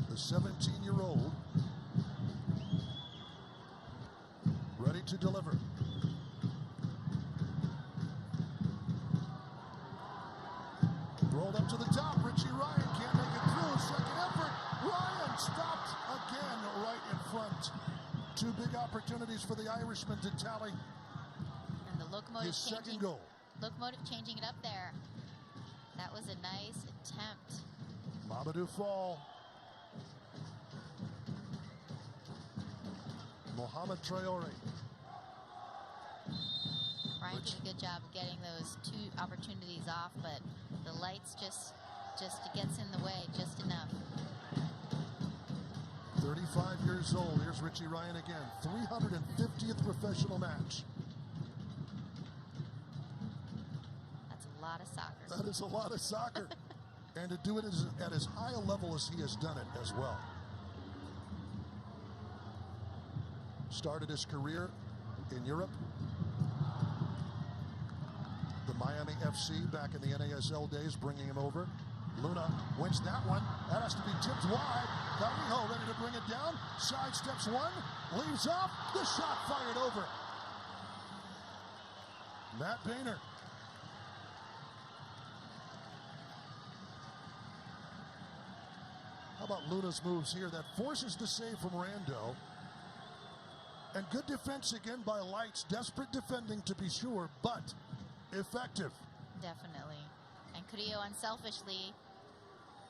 the 17-year-old ready to deliver. Rolled up to the top. Richie Ryan can't make it through. Second effort. Ryan stopped again right in front. 2 big opportunities for the Irishman to tally And the Locomotive his second goal. Locomotive changing it up there. That was a nice attempt. Mamadou Fall. Mohamed Traore. Ryan did a good job of getting those 2 opportunities off, but the Lights just gets in the way just enough. 35 years old. Here's Richie Ryan again. 350th professional match. That's a lot of soccer. That is a lot of soccer. And to do it at as high a level as he has done it as well. Started his career in Europe. The Miami FC back in the NASL days, bringing him over. Luna wins that one. That has to be tipped wide. Carrijo ready to bring it down. Sidesteps one. Leaves off. The shot fired over. Matt Boehner. How about Luna's moves here? That forces the save from Rando. And good defense again by Lights. Desperate defending to be sure, but effective. Definitely. And Carrillo unselfishly,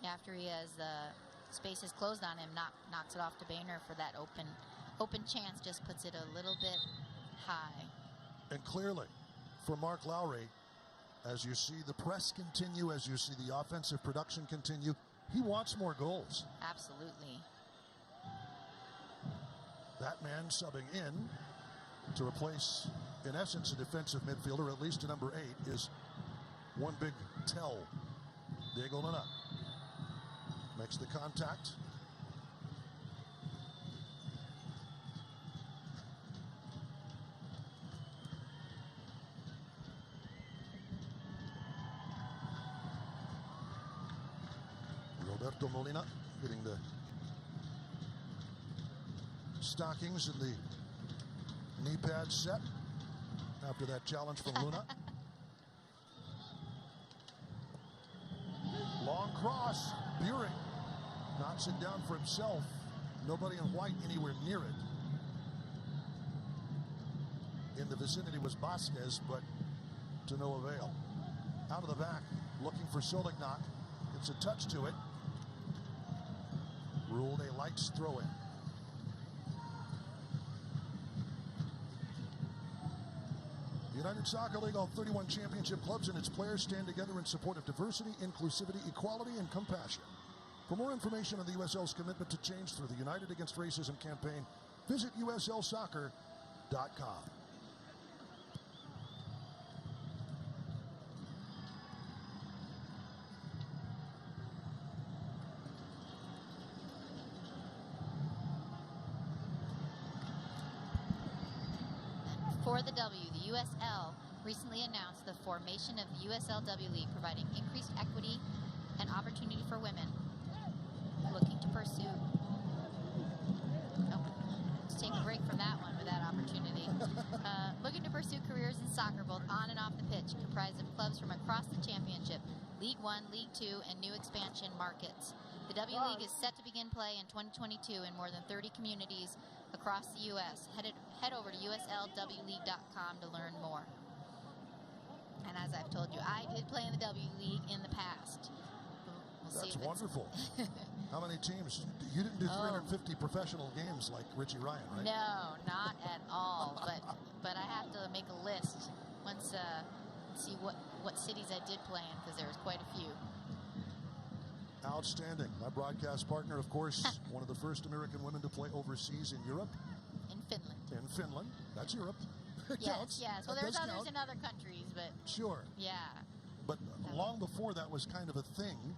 after he has spaces closed on him, knocks it off to Boehner for that open chance, just puts it a little bit high. And clearly, for Mark Lowry, as you see the press continue, as you see the offensive production continue, he wants more goals. Absolutely. That man subbing in to replace, in essence, a defensive midfielder, at least to number 8, is one big tell. Diego Luna makes the contact. Roberto Molina getting the stockings and the knee pads set after that challenge from Luna. Long cross. Buring knocks it down for himself. Nobody in white anywhere near it. In the vicinity was Vasquez, but to no avail. Out of the back, looking for Solignac. Gets a touch to it. Ruled a Lights throw-in. The United Soccer League, all 31 championship clubs and its players stand together in support of diversity, inclusivity, equality, and compassion. For more information on the USL's commitment to change through the United Against Racism campaign, visit uslsoccer.com. For the W, the USL recently announced the formation of the USLW League, providing increased equity and opportunity for women looking to pursue. Oh, let's take a break from that one with that opportunity. Looking to pursue careers in soccer, both on and off the pitch, comprised of clubs from across the championship, League One, League Two, and new expansion markets. The W League is set to begin play in 2022 in more than 30 communities across the U.S. Head over to uslwleague.com to learn more. And as I've told you, I did play in the W League in the past. We'll That's wonderful. How many teams? You didn't do 350 professional games like Richie Ryan, right? No, not at all. But I have to make a list once, see what cities I did play in, because there was quite a few. Outstanding. My broadcast partner, of course, one of the first American women to play overseas in Europe. In Finland. In Finland. That's Europe. It counts. Yes. Well, that there's others count. in other countries, but... Sure. Yeah. But long before that was kind of a thing.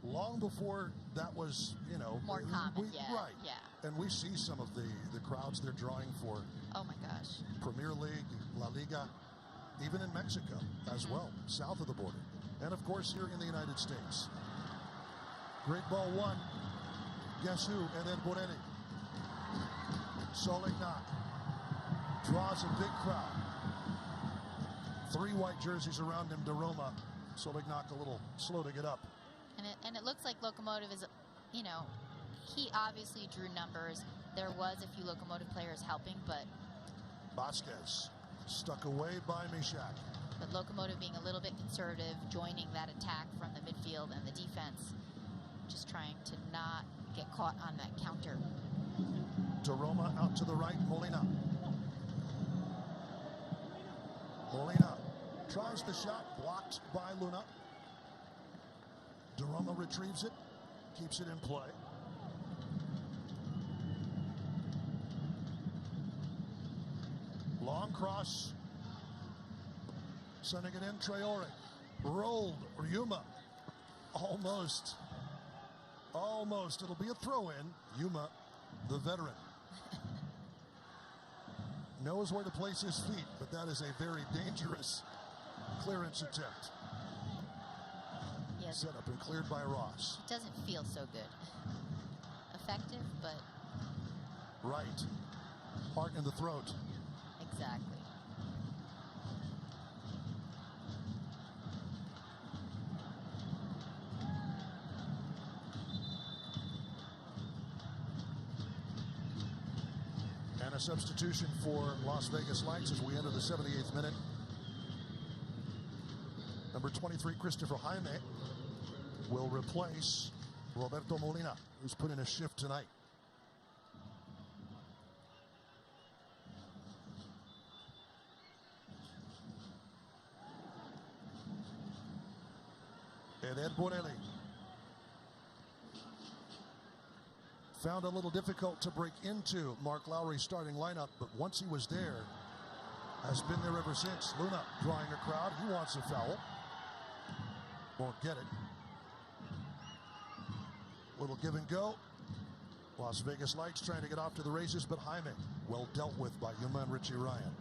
Long before that was, you know... More common, Right. Yeah. And we see some of the crowds they're drawing for... Oh, my gosh. Premier League, La Liga, even in Mexico as well, south of the border. And, of course, here in the United States. Great ball one. Guess who? Eder Borelli. Solignac draws a big crowd. 3 white jerseys around him. De Roma. Solignac a little slow to get up. And it looks like Locomotive is, you know, he obviously drew numbers. There was a few Locomotive players helping, but... Vasquez stuck away by Mishak. But Locomotive being a little bit conservative, joining that attack from the midfield and the defense, just trying to not get caught on that counter. De Roma out to the right, Molina. Molina tries the shot, blocked by Luna. De Roma retrieves it, keeps it in play. Long cross. Sending it in, Traore. Rolled, Yuma. Almost. Almost. It'll be a throw-in. Yuma, the veteran. Knows where to place his feet, but that is a very dangerous clearance attempt. Yes. Set up and cleared by Ross. It doesn't feel so good. Effective, but... Right. Heart in the throat. Exactly. a substitution for Las Vegas Lights as we enter the 78th minute. Number 23, Christopher Jaime, will replace Roberto Molina, who's put in a shift tonight. Eder Borelli found a little difficult to break into Mark Lowry's starting lineup, but once he was there, has been there ever since. Luna drawing a crowd. He wants a foul. Won't get it. Little give and go. Las Vegas Lights trying to get off to the races, but Jaime well dealt with by Yuma and Richie Ryan.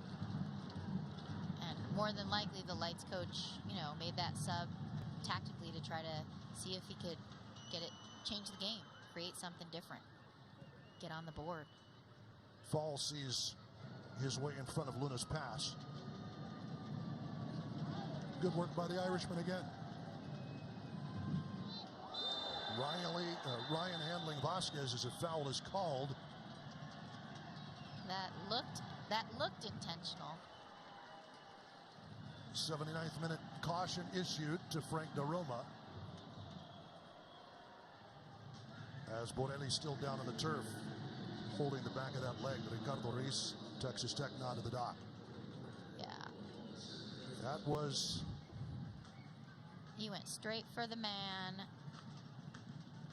And more than likely, the Lights coach, made that sub tactically to try to see if he could change the game, create something different, get on the board. Fall sees his way in front of Luna's pass. Good work by the Irishman again. Ryan handling Vasquez as a foul is called. That looked intentional. 79th minute caution issued to Frank DeRoma. As Borelli still down on the turf, holding the back of that leg. Ricardo Reis, Texas Tech nod to the dock. Yeah. That was... He went straight for the man.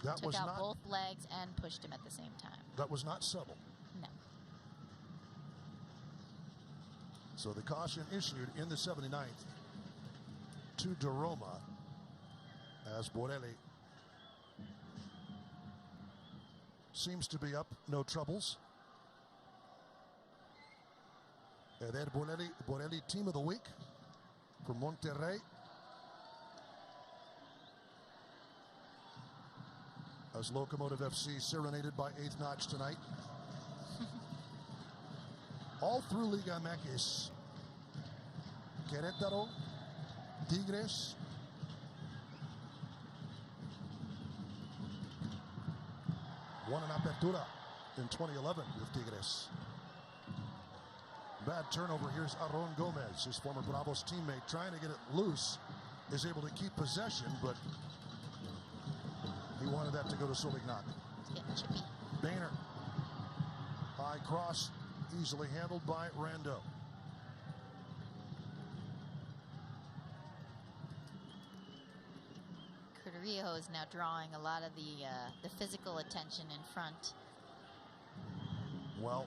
That took was out not, both legs and pushed him at the same time. That was not subtle. No. So the caution issued in the 79th to DeRoma as Borelli seems to be up, no troubles. Eder Borelli team of the week for Monterrey. As Locomotive FC serenaded by Eighth Notch tonight. All through Liga MX. Querétaro, Tigres, won an Apertura in 2011 with Tigres. Bad turnover. Here's Aaron Gomez, his former Bravos teammate, trying to get it loose. Is able to keep possession, but he wanted that to go to Solignac. Boehner. High cross, easily handled by Rando. Carrillo is now drawing a lot of the physical attention in front. Well,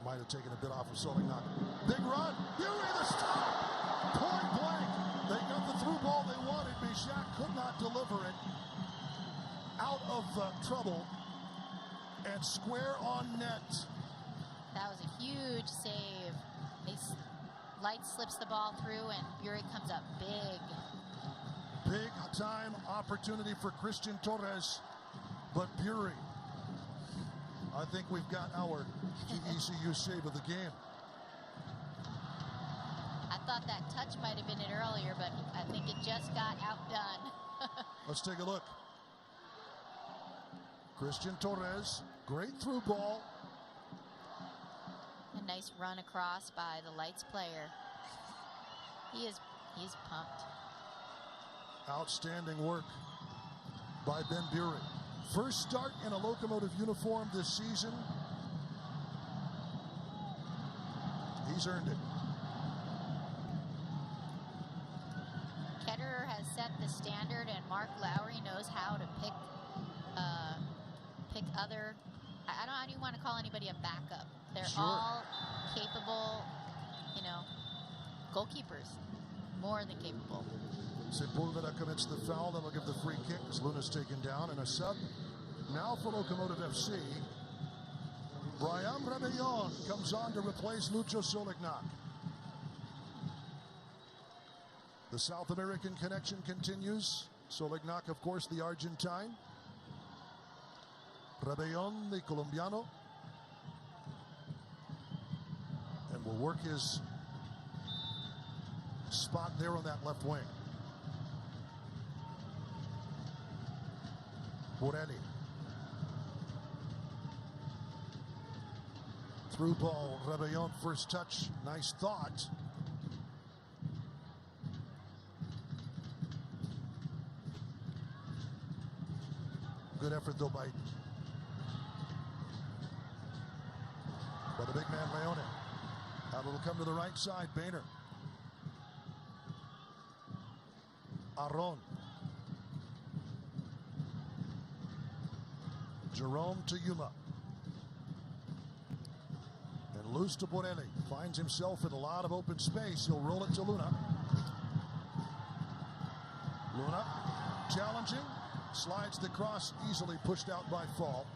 might have taken a bit off of Solignac. Big run. Beauty the stop. Point blank. They got the through ball they wanted. Bichak could not deliver it. Out of trouble. And square on net. That was a huge save. Light slips the ball through and Bury comes up big. Big time opportunity for Christian Torres. But Bury, I think we've got our GECU save of the game. I thought that touch might have been it earlier, but I think it just got outdone. Let's take a look. Christian Torres, great through ball. A nice run across by the Lights player. He's pumped. Outstanding work by Ben Bury. First start in a Locomotive uniform this season. He's earned it. Ketterer has set the standard, and Mark Lowry knows how to pick other. I don't even want to call anybody a backup. They're all capable, goalkeepers, more than capable. Sepulveda commits the foul. That'll give the free kick as Luna's taken down. And a sub now for Locomotive FC. Brian Rebellon comes on to replace Lucho Solignac. The South American connection continues. Solignac, of course, the Argentine. Rebellon, the Colombiano. And will work his spot there on that left wing. Borelli. Through ball, Rebellon, first touch, nice thought. Good effort though by the big man Leone. Now it'll come to the right side, Boehner. Aron. Jerome to Yuma. And loose to Borelli. Finds himself in a lot of open space. He'll roll it to Luna. Luna challenging. Slides the cross, easily pushed out by Fall.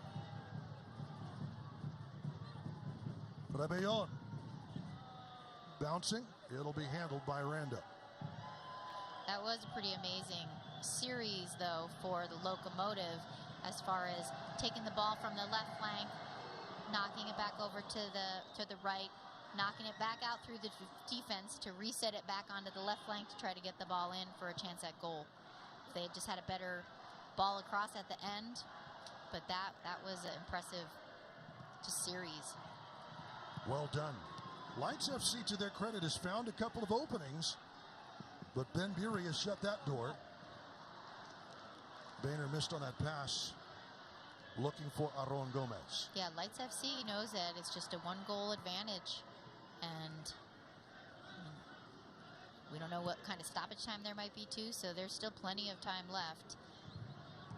Rebellon. Bouncing. It'll be handled by Randa. That was a pretty amazing series, though, for the Locomotive, as far as taking the ball from the left flank, knocking it back over to the right, knocking it back out through the defense to reset it back onto the left flank to try to get the ball in for a chance at goal. If they had just had a better ball across at the end, but that was an impressive series. Well done. Lights FC, to their credit, has found a couple of openings, but Ben Bury has shut that door. Boehner missed on that pass, looking for Aron Gomez. Yeah, Lights FC knows that it's just a one-goal advantage, and we don't know what kind of stoppage time there might be too, so there's still plenty of time left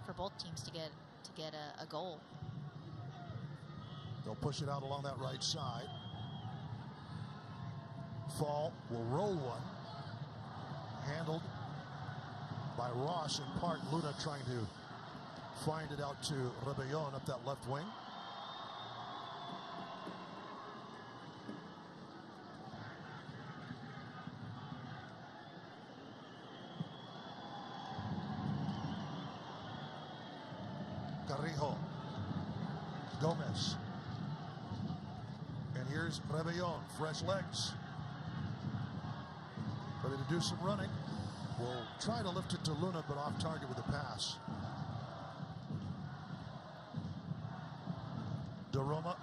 for both teams to get a goal. They'll push it out along that right side. Fall will roll one. Handled by Ross in part. Luna trying to find it out to Rebellon up that left wing. Carrijo. Gomez. And here's Rebellon. Fresh legs. Ready to do some running. Will try to lift it to Luna, but off target with a pass. De Roma.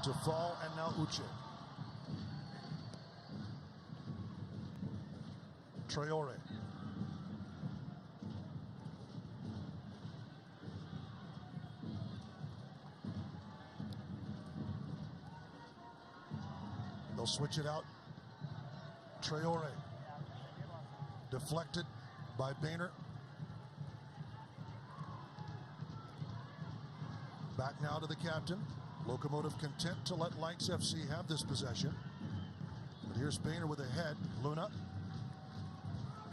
To Fall, and now Uche. Traore. They'll switch it out. Traore. Deflected by Boehner. Back now to the captain. Locomotive content to let Lights FC have this possession. But here's Boehner with a head. Luna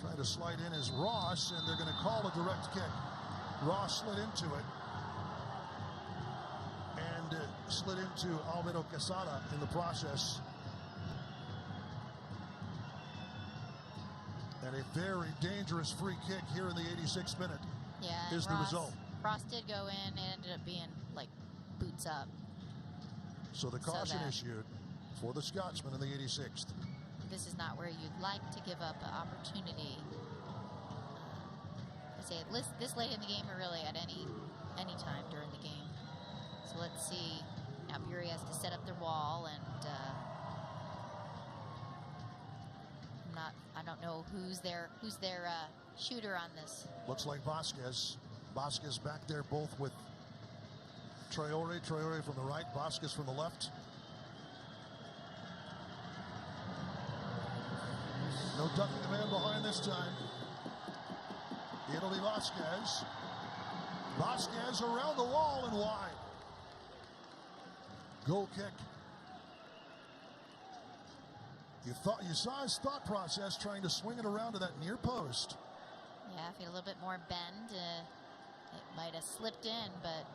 trying to slide in is Ross, and they're going to call a direct kick. Ross slid into it. And slid into Alvaro Quesada in the process. And a very dangerous free kick here in the 86th minute is the result. Ross did go in, and ended up being like boots up. So the caution issued for the Scotsman in the 86th. This is not where you'd like to give up an opportunity. I say this late in the game, or really at any time during the game. So let's see. Now Bury has to set up their wall, and I don't know who's their shooter on this. Looks like Vasquez. Vasquez back there, both with Traore. Traore from the right, Vasquez from the left. No ducking the man behind this time. It'll be Vasquez. Vasquez around the wall and wide. Goal kick. You saw his thought process trying to swing it around to that near post. Yeah, if he had a little bit more bend, it might have slipped in, but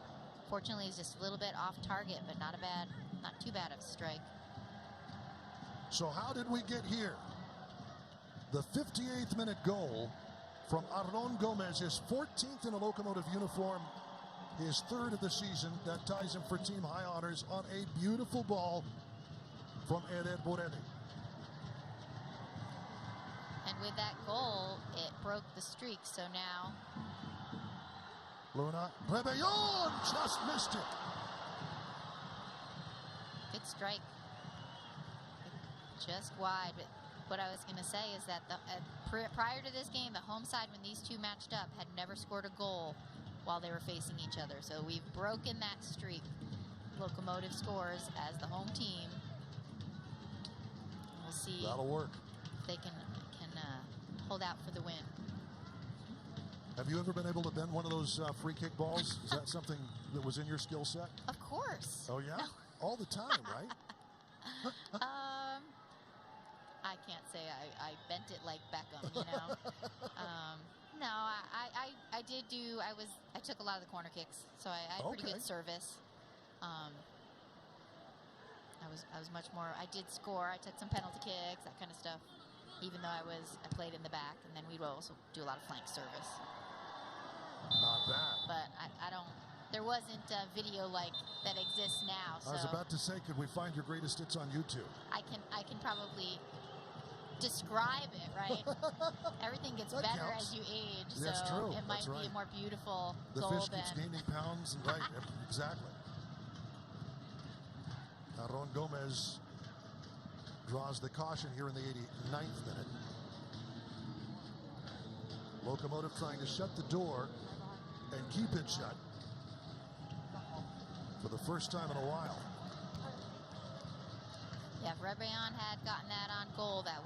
fortunately he's just a little bit off target, but not too bad of a strike. So how did we get here? The 58th minute goal from Aron Gomez, his 14th in a Locomotive uniform, his third of the season. That ties him for team high honors on a beautiful ball from Eder Borelli. And with that goal, it broke the streak. So now Luna, Rebellon just missed it. Good strike. Just wide. But what I was going to say is that prior to this game, the home side, when these two matched up, had never scored a goal while they were facing each other. So we've broken that streak. Locomotive scores as the home team. We'll see. That'll work. If they can hold out for the win. Have you ever been able to bend one of those free kick balls? Is that something that was in your skill set? Of course. Oh, yeah? No. All the time, right? I can't say I bent it like Beckham, you know. No, I did do. I took a lot of the corner kicks, so I had pretty good service. I was much more. I did score. I took some penalty kicks, that kind of stuff. Even though I played in the back, and then we'd also do a lot of flank service. Not bad. But I don't. There wasn't a video like that exists now. So I was about to say, could we find your greatest hits on YouTube? I can probably describe it, right? Everything gets That better counts. as you age, That's so true. it might That's be right. a more beautiful The goal fish keeps gaining pounds, and right, exactly. Aaron Gomez draws the caution here in the 89th minute. Locomotive trying to shut the door and keep it shut for the first time in a while. Yeah, if Rebellon had gotten that on goal, that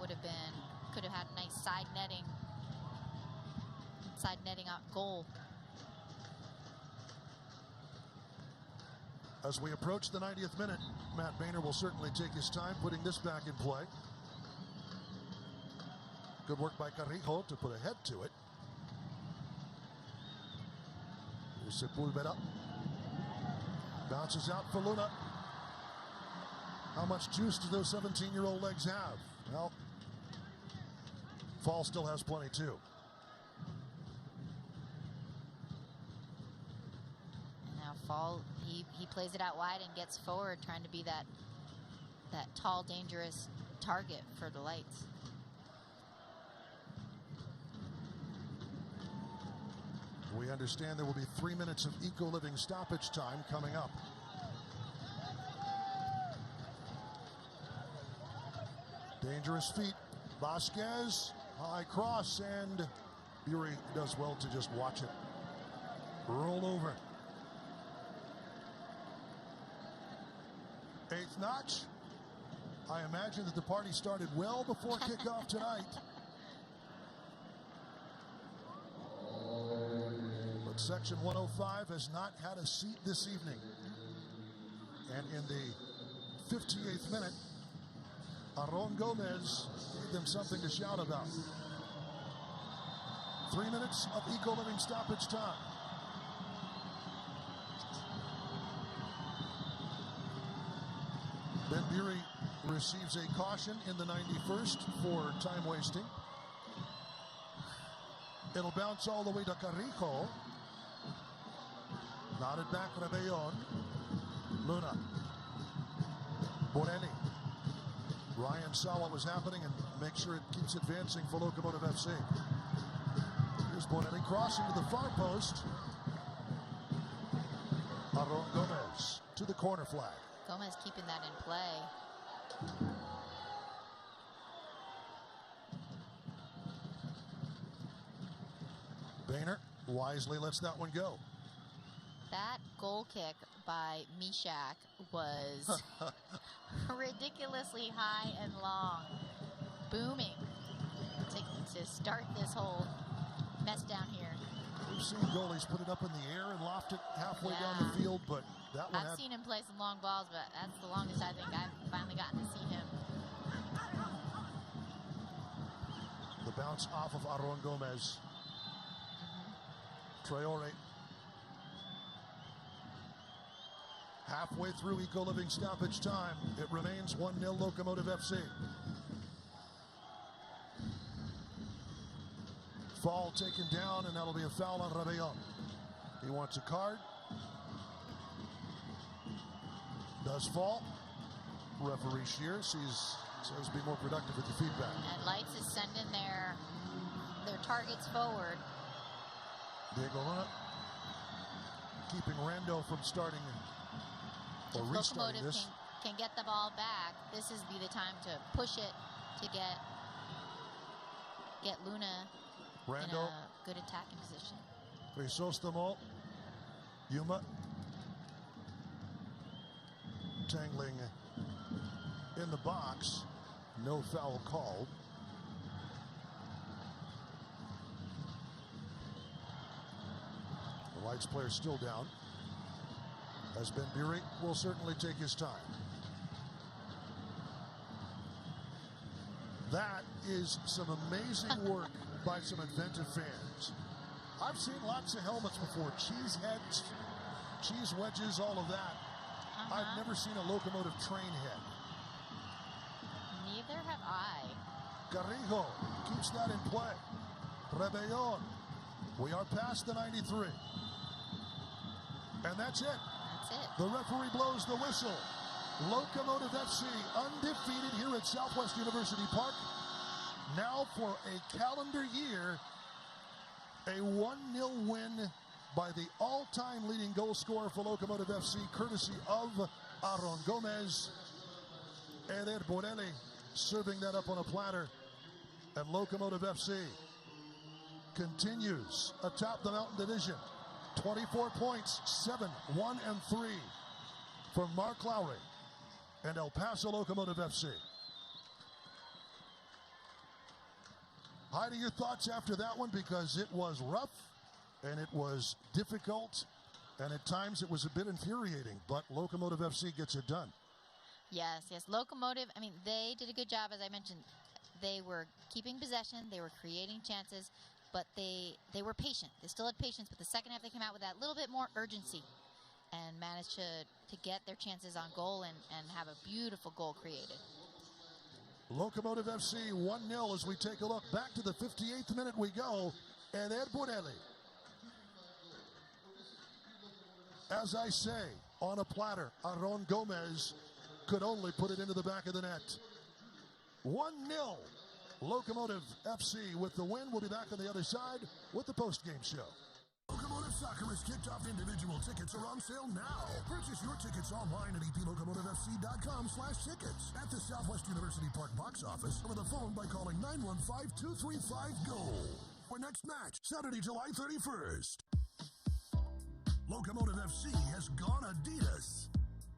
could have had a nice side netting out goal. As we approach the 90th minute, Matt Boehner will certainly take his time putting this back in play. Good work by Carrijo to put a head to it. Here's Sepulveda. Bounces out for Luna. How much juice do those 17-year-old legs have? Well, Fall still has plenty too. Now Fall, he plays it out wide and gets forward, trying to be that tall, dangerous target for the Lights. We understand there will be 3 minutes of eco-living stoppage time coming up. Dangerous feet. Vasquez, high cross, and Bury does well to just watch it roll over. 8th notch. I imagine that the party started well before kickoff tonight. But Section 105 has not had a seat this evening. And in the 58th minute, Aaron Gomez gave them something to shout about. 3 minutes of eco-living stoppage time. Ben Bury receives a caution in the 91st for time wasting. It'll bounce all the way to Carrijo. Nodded back Rebellon. Luna. Borelli. Ryan saw what was happening and make sure it keeps advancing for Locomotive FC. Here's Borelli crossing to the far post. Aaron Gomez to the corner flag. Gomez keeping that in play. Boehner wisely lets that one go. That goal kick by Mishak was ridiculously high and long. Booming to start this whole mess down here. We've seen goalies put it up in the air and loft it halfway down the field, but that one I've seen him play some long balls, but that's the longest I think I've finally gotten to see him. The bounce off of Aaron Gomez. Traore. Halfway through eco-living stoppage time, it remains 1-0 Locomotive FC. Fall taken down, and that'll be a foul on Rebellon. He wants a card. Does Fall. Referee Shear says be more productive with the feedback. And Lights is sending their targets forward. Diego Luna. keeping Rando from starting or If restarting Locomotive this. can get the ball back, this is be the time to push it to get Luna in Rando. a good attacking position. Chrysostamo. Yuma. Tangling in the box. No foul called. The Lights player still down. As Ben Bury will certainly take his time. That is some amazing work by some inventive fans. I've seen lots of helmets before. Cheese heads, cheese wedges, all of that. I've never seen a Locomotive train head. Neither have I. Carrijo keeps that in play. Rebellon. We are past the 93. And that's it. That's it. The referee blows the whistle. Locomotive FC undefeated here at Southwest University Park. Now for a calendar year, a 1-0 win by the all-time leading goal scorer for Locomotive FC, courtesy of Aaron Gomez. Eder Borelli serving that up on a platter. And Locomotive FC continues atop the Mountain Division. 24 points, 7, 1, and 3 from Mark Lowry and El Paso Locomotive FC. Heidi, your thoughts after that one, because it was rough and it was difficult and at times it was a bit infuriating, but Locomotive FC gets it done. Yes, Locomotive, I mean, they did a good job, as I mentioned. They were keeping possession, they were creating chances, but they were patient. They still had patience, but the second half they came out with that little bit more urgency and managed to get their chances on goal and have a beautiful goal created. Locomotive FC 1-0 as we take a look. Back to the 58th minute we go. And Ed Borelli, as I say, on a platter. Aaron Gomez could only put it into the back of the net. 1-0. Locomotive FC with the win. We'll be back on the other side with the post-game show. Locomotive Soccer has kicked off. Individual tickets are on sale now. Purchase your tickets online at eplocomotivefc.com/tickets, at the Southwest University Park box office, or the phone by calling 915-235-GOAL. Our next match, Saturday, July 31st. Locomotive FC has gone Adidas.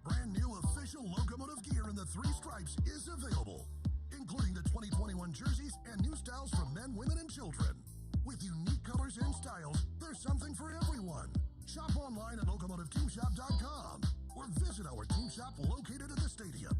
Brand new official Locomotive gear in the 3 stripes is available, including the 2021 jerseys and new styles for men, women, and children. With unique colors and styles, there's something for everyone. Shop online at locomotiveteamshop.com or visit our team shop located at the stadium.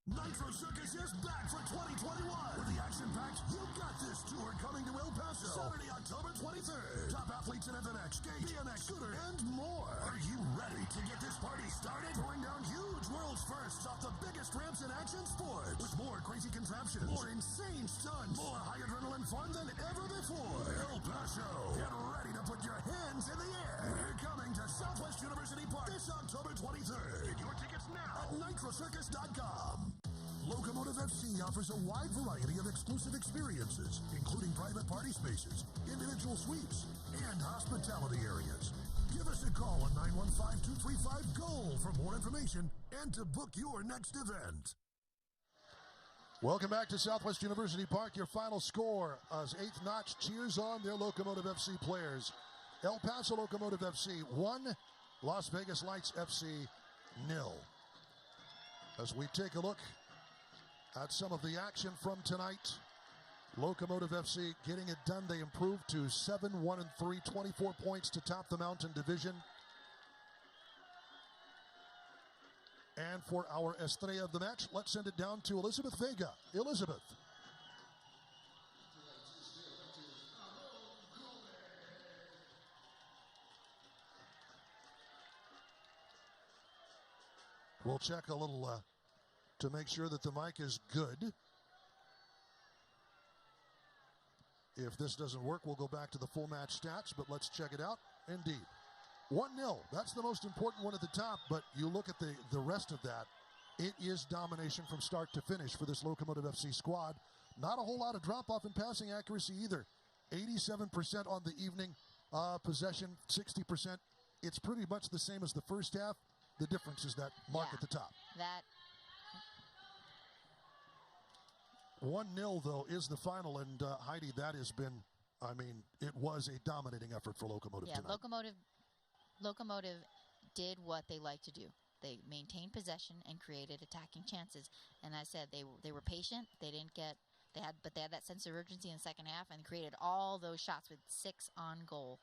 Nitro Circus is back for 2021 with the action-packed You Got This tour coming to El Paso Saturday, October 23rd. Top athletes in FMX, skate, BMX, scooter, and more. Are you ready to get this party started? Throwing down huge world's firsts off the biggest ramps in action sports, with more crazy contraptions, more insane stunts, more high adrenaline fun than ever before. El Paso, get ready to put your hands in the air. We're coming to Southwest University Park this October 23rd. Get your tickets now at nitrocircus.com. Locomotive FC offers a wide variety of exclusive experiences, including private party spaces, individual suites, and hospitality areas. Give us a call at 915-235-GOAL for more information and to book your next event. Welcome back to Southwest University Park. Your final score as Eighth Notch cheers on their Locomotive FC players. El Paso Locomotive FC 1, Las Vegas Lights FC 0. As we take a look at some of the action from tonight, Locomotive FC getting it done. They improved to 7-1-3, 24 points to top the Mountain Division. And for our estrella of the match, let's send it down to Elizabeth Vega. Elizabeth. We'll check a little to make sure that the mic is good. If this doesn't work, we'll go back to the full match stats, but let's check it out. Indeed. 1-0. That's the most important one at the top, but you look at the rest of that. It is domination from start to finish for this Locomotive FC squad. Not a whole lot of drop-off in passing accuracy either. 87% on the evening, possession 60%. It's pretty much the same as the first half. The difference is that mark at the top. That 1-0, though, is the final, and Heidi, that has been, I mean, it was a dominating effort for Locomotive tonight. Locomotive did what they like to do. They maintained possession and created attacking chances. And I said they were patient. They had that sense of urgency in the second half and created all those shots with 6 on goal.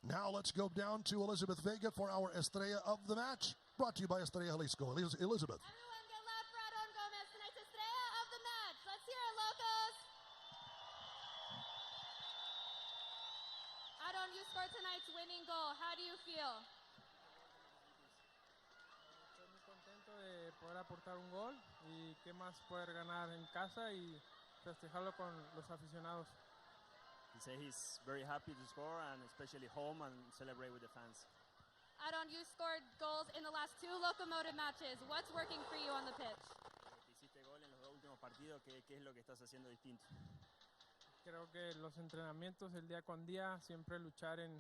Now let's go down to Elizabeth Vega for our Estrella of the match. Brought to you by Estrella Jalisco. Elizabeth. Everyone get loud for Aron Gomez, tonight's Estrella of the match. Let's hear it, Locos. Aron, you scored tonight's winning goal. How do you feel? Estoy muy contento de poder aportar un gol y qué más poder ganar en casa y festejarlo con los aficionados. He said he's very happy to score and especially home and celebrate with the fans. Aron, you scored goals in the last 2 Locomotive matches. What's working for you on the pitch? Hiciste gol en los 2 últimos partidos. ¿Qué es lo que estás haciendo distinto? Creo que los entrenamientos el día con día, siempre luchar en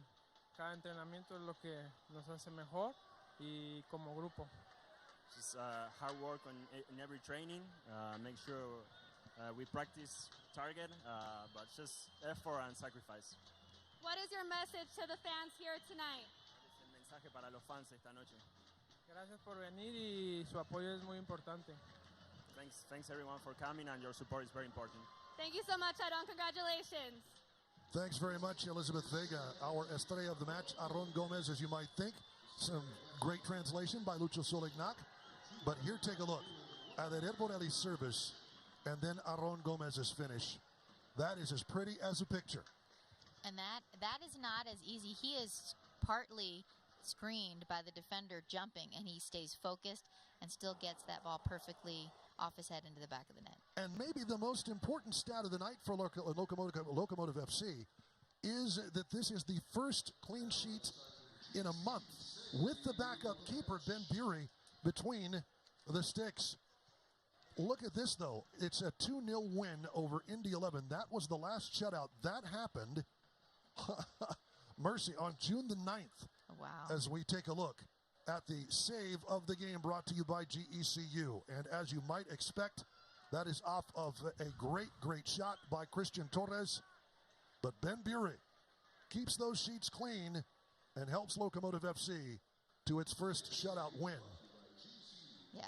cada entrenamiento es lo que nos hace mejor y como grupo. Just hard work in every training. Make sure we practice target, but just effort and sacrifice. What is your message to the fans here tonight? Es el mensaje para los fans esta noche. Gracias por venir y su apoyo es muy importante. Thanks everyone for coming, and your support is very important. Thank you so much, Aron. Congratulations. Thanks very much, Elizabeth Vega. Our Estrella of the match, Aron Gomez, as you might think. Some great translation by Lucho Solignac. But here, take a look at Eder Borelli's service and then Aron Gomez's finish. That is as pretty as a picture. And that is not as easy. He is partly screened by the defender jumping, and he stays focused and still gets that ball perfectly off his head into the back of the net. And maybe the most important stat of the night for Locomotive FC is that this is the first clean sheet in a month with the backup keeper, Ben Bury, between the sticks. Look at this, though. It's a 2-0 win over Indy 11. That was the last shutout. That happened, mercy, on June the 9th. Wow. As we take a look at the save of the game brought to you by GECU. And as you might expect, that is off of a great shot by Christian Torres. But Ben Bury keeps those sheets clean and helps Locomotive FC to its first shutout win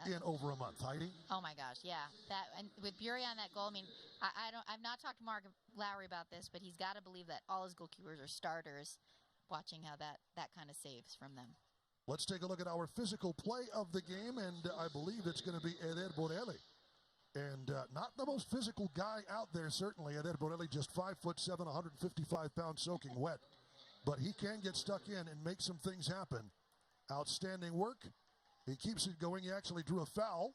in over a month. Heidi? Oh my gosh, yeah. That, and with Bury on that goal, I mean, I've not talked to Mark Lowry about this, but he's got to believe that all his goalkeepers are starters, watching how that kind of saves from them. Let's take a look at our physical play of the game, and I believe it's going to be Eder Borelli. And not the most physical guy out there, certainly. Eder Borelli, just 5'7", 155 pounds, soaking wet. But he can get stuck in and make some things happen. Outstanding work. He keeps it going. He actually drew a foul.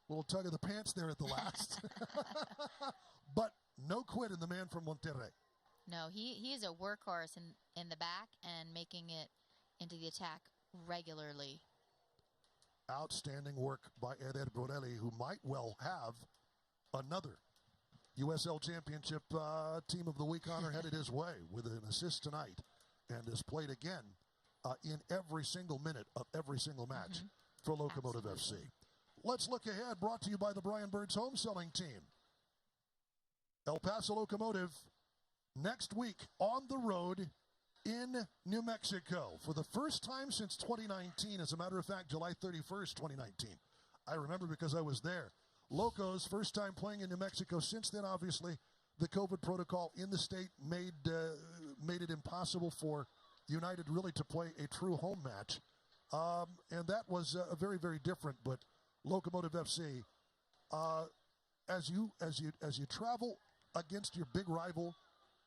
Little tug of the pants there at the last. But no quit in the man from Monterrey. No, he is a workhorse in the back and making it into the attack regularly. Outstanding work by Eder Borelli, who might well have another USL Championship Team of the Week honor headed his way with an assist tonight, and has played again in every single minute of every single match for Locomotive FC. Let's look ahead, brought to you by the Brian Birds Home Selling Team. El Paso Locomotive next week on the road in New Mexico for the first time since 2019. As a matter of fact, July 31st, 2019. I remember because I was there. Locos, first time playing in New Mexico. Since then, obviously, the COVID protocol in the state made it impossible for United really to play a true home match. And that was very, very different. But Locomotive FC, as you travel against your big rival,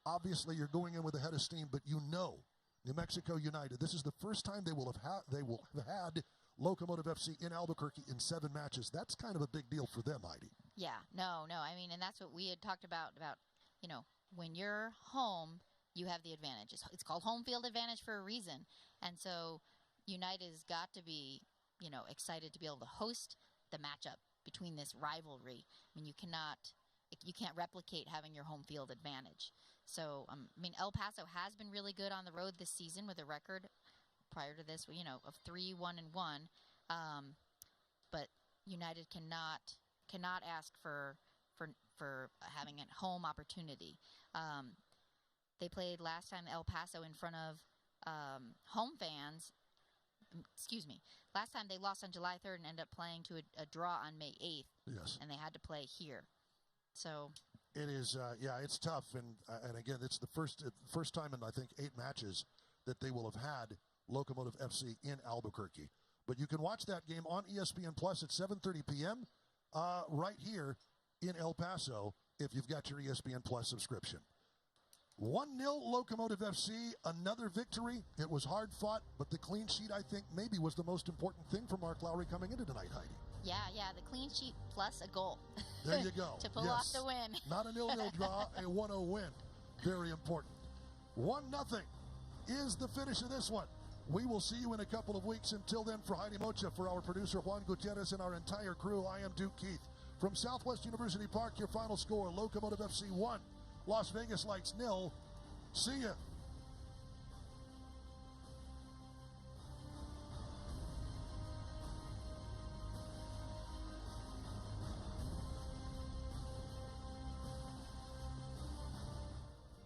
obviously you're going in with a head of steam, but you know New Mexico United, this is the first time they will have had Locomotive FC in Albuquerque in 7 matches. That's kind of a big deal for them, Heidi. Yeah, no, I mean, and that's what we had talked about, you know, when you're home, you have the advantage. It's called home field advantage for a reason. And so United has got to be, you know, excited to be able to host the matchup, between this rivalry. I mean, you can't replicate having your home field advantage. So, I mean, El Paso has been really good on the road this season with a record prior to this, of 3-1-1. But United cannot ask for having a home opportunity. They played last time El Paso in front of home fans. Excuse me. Last time they lost on July 3rd and ended up playing to a draw on May 8th. Yes. And they had to play here. So it is, it's tough. And again, it's the first time in, I think, 8 matches that they will have had Locomotive FC in Albuquerque. But you can watch that game on ESPN Plus at 7:30 p.m. Right here in El Paso if you've got your ESPN Plus subscription. 1-0 Locomotive FC, another victory. It was hard fought, but the clean sheet, I think, maybe was the most important thing for Mark Lowry coming into tonight, Heidi. Yeah, the clean sheet plus a goal. There you go. To pull off the win. Not a 0-0 draw, a 1-0 win. Very important. 1-0 is the finish of this one. We will see you in a couple of weeks. Until then, for Heidi Mocha, for our producer Juan Gutierrez, and our entire crew, I am Duke Keith. From Southwest University Park, your final score, Locomotive FC 1, Las Vegas Lights 0. See ya.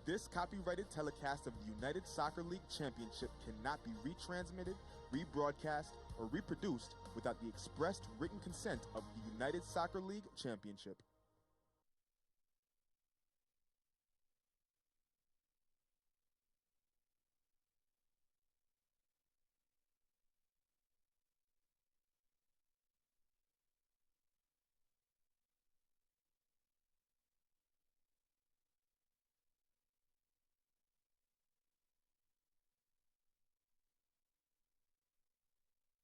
This copyrighted telecast of the United Soccer League Championship cannot be retransmitted, rebroadcast, or reproduced without the expressed written consent of the United Soccer League Championship.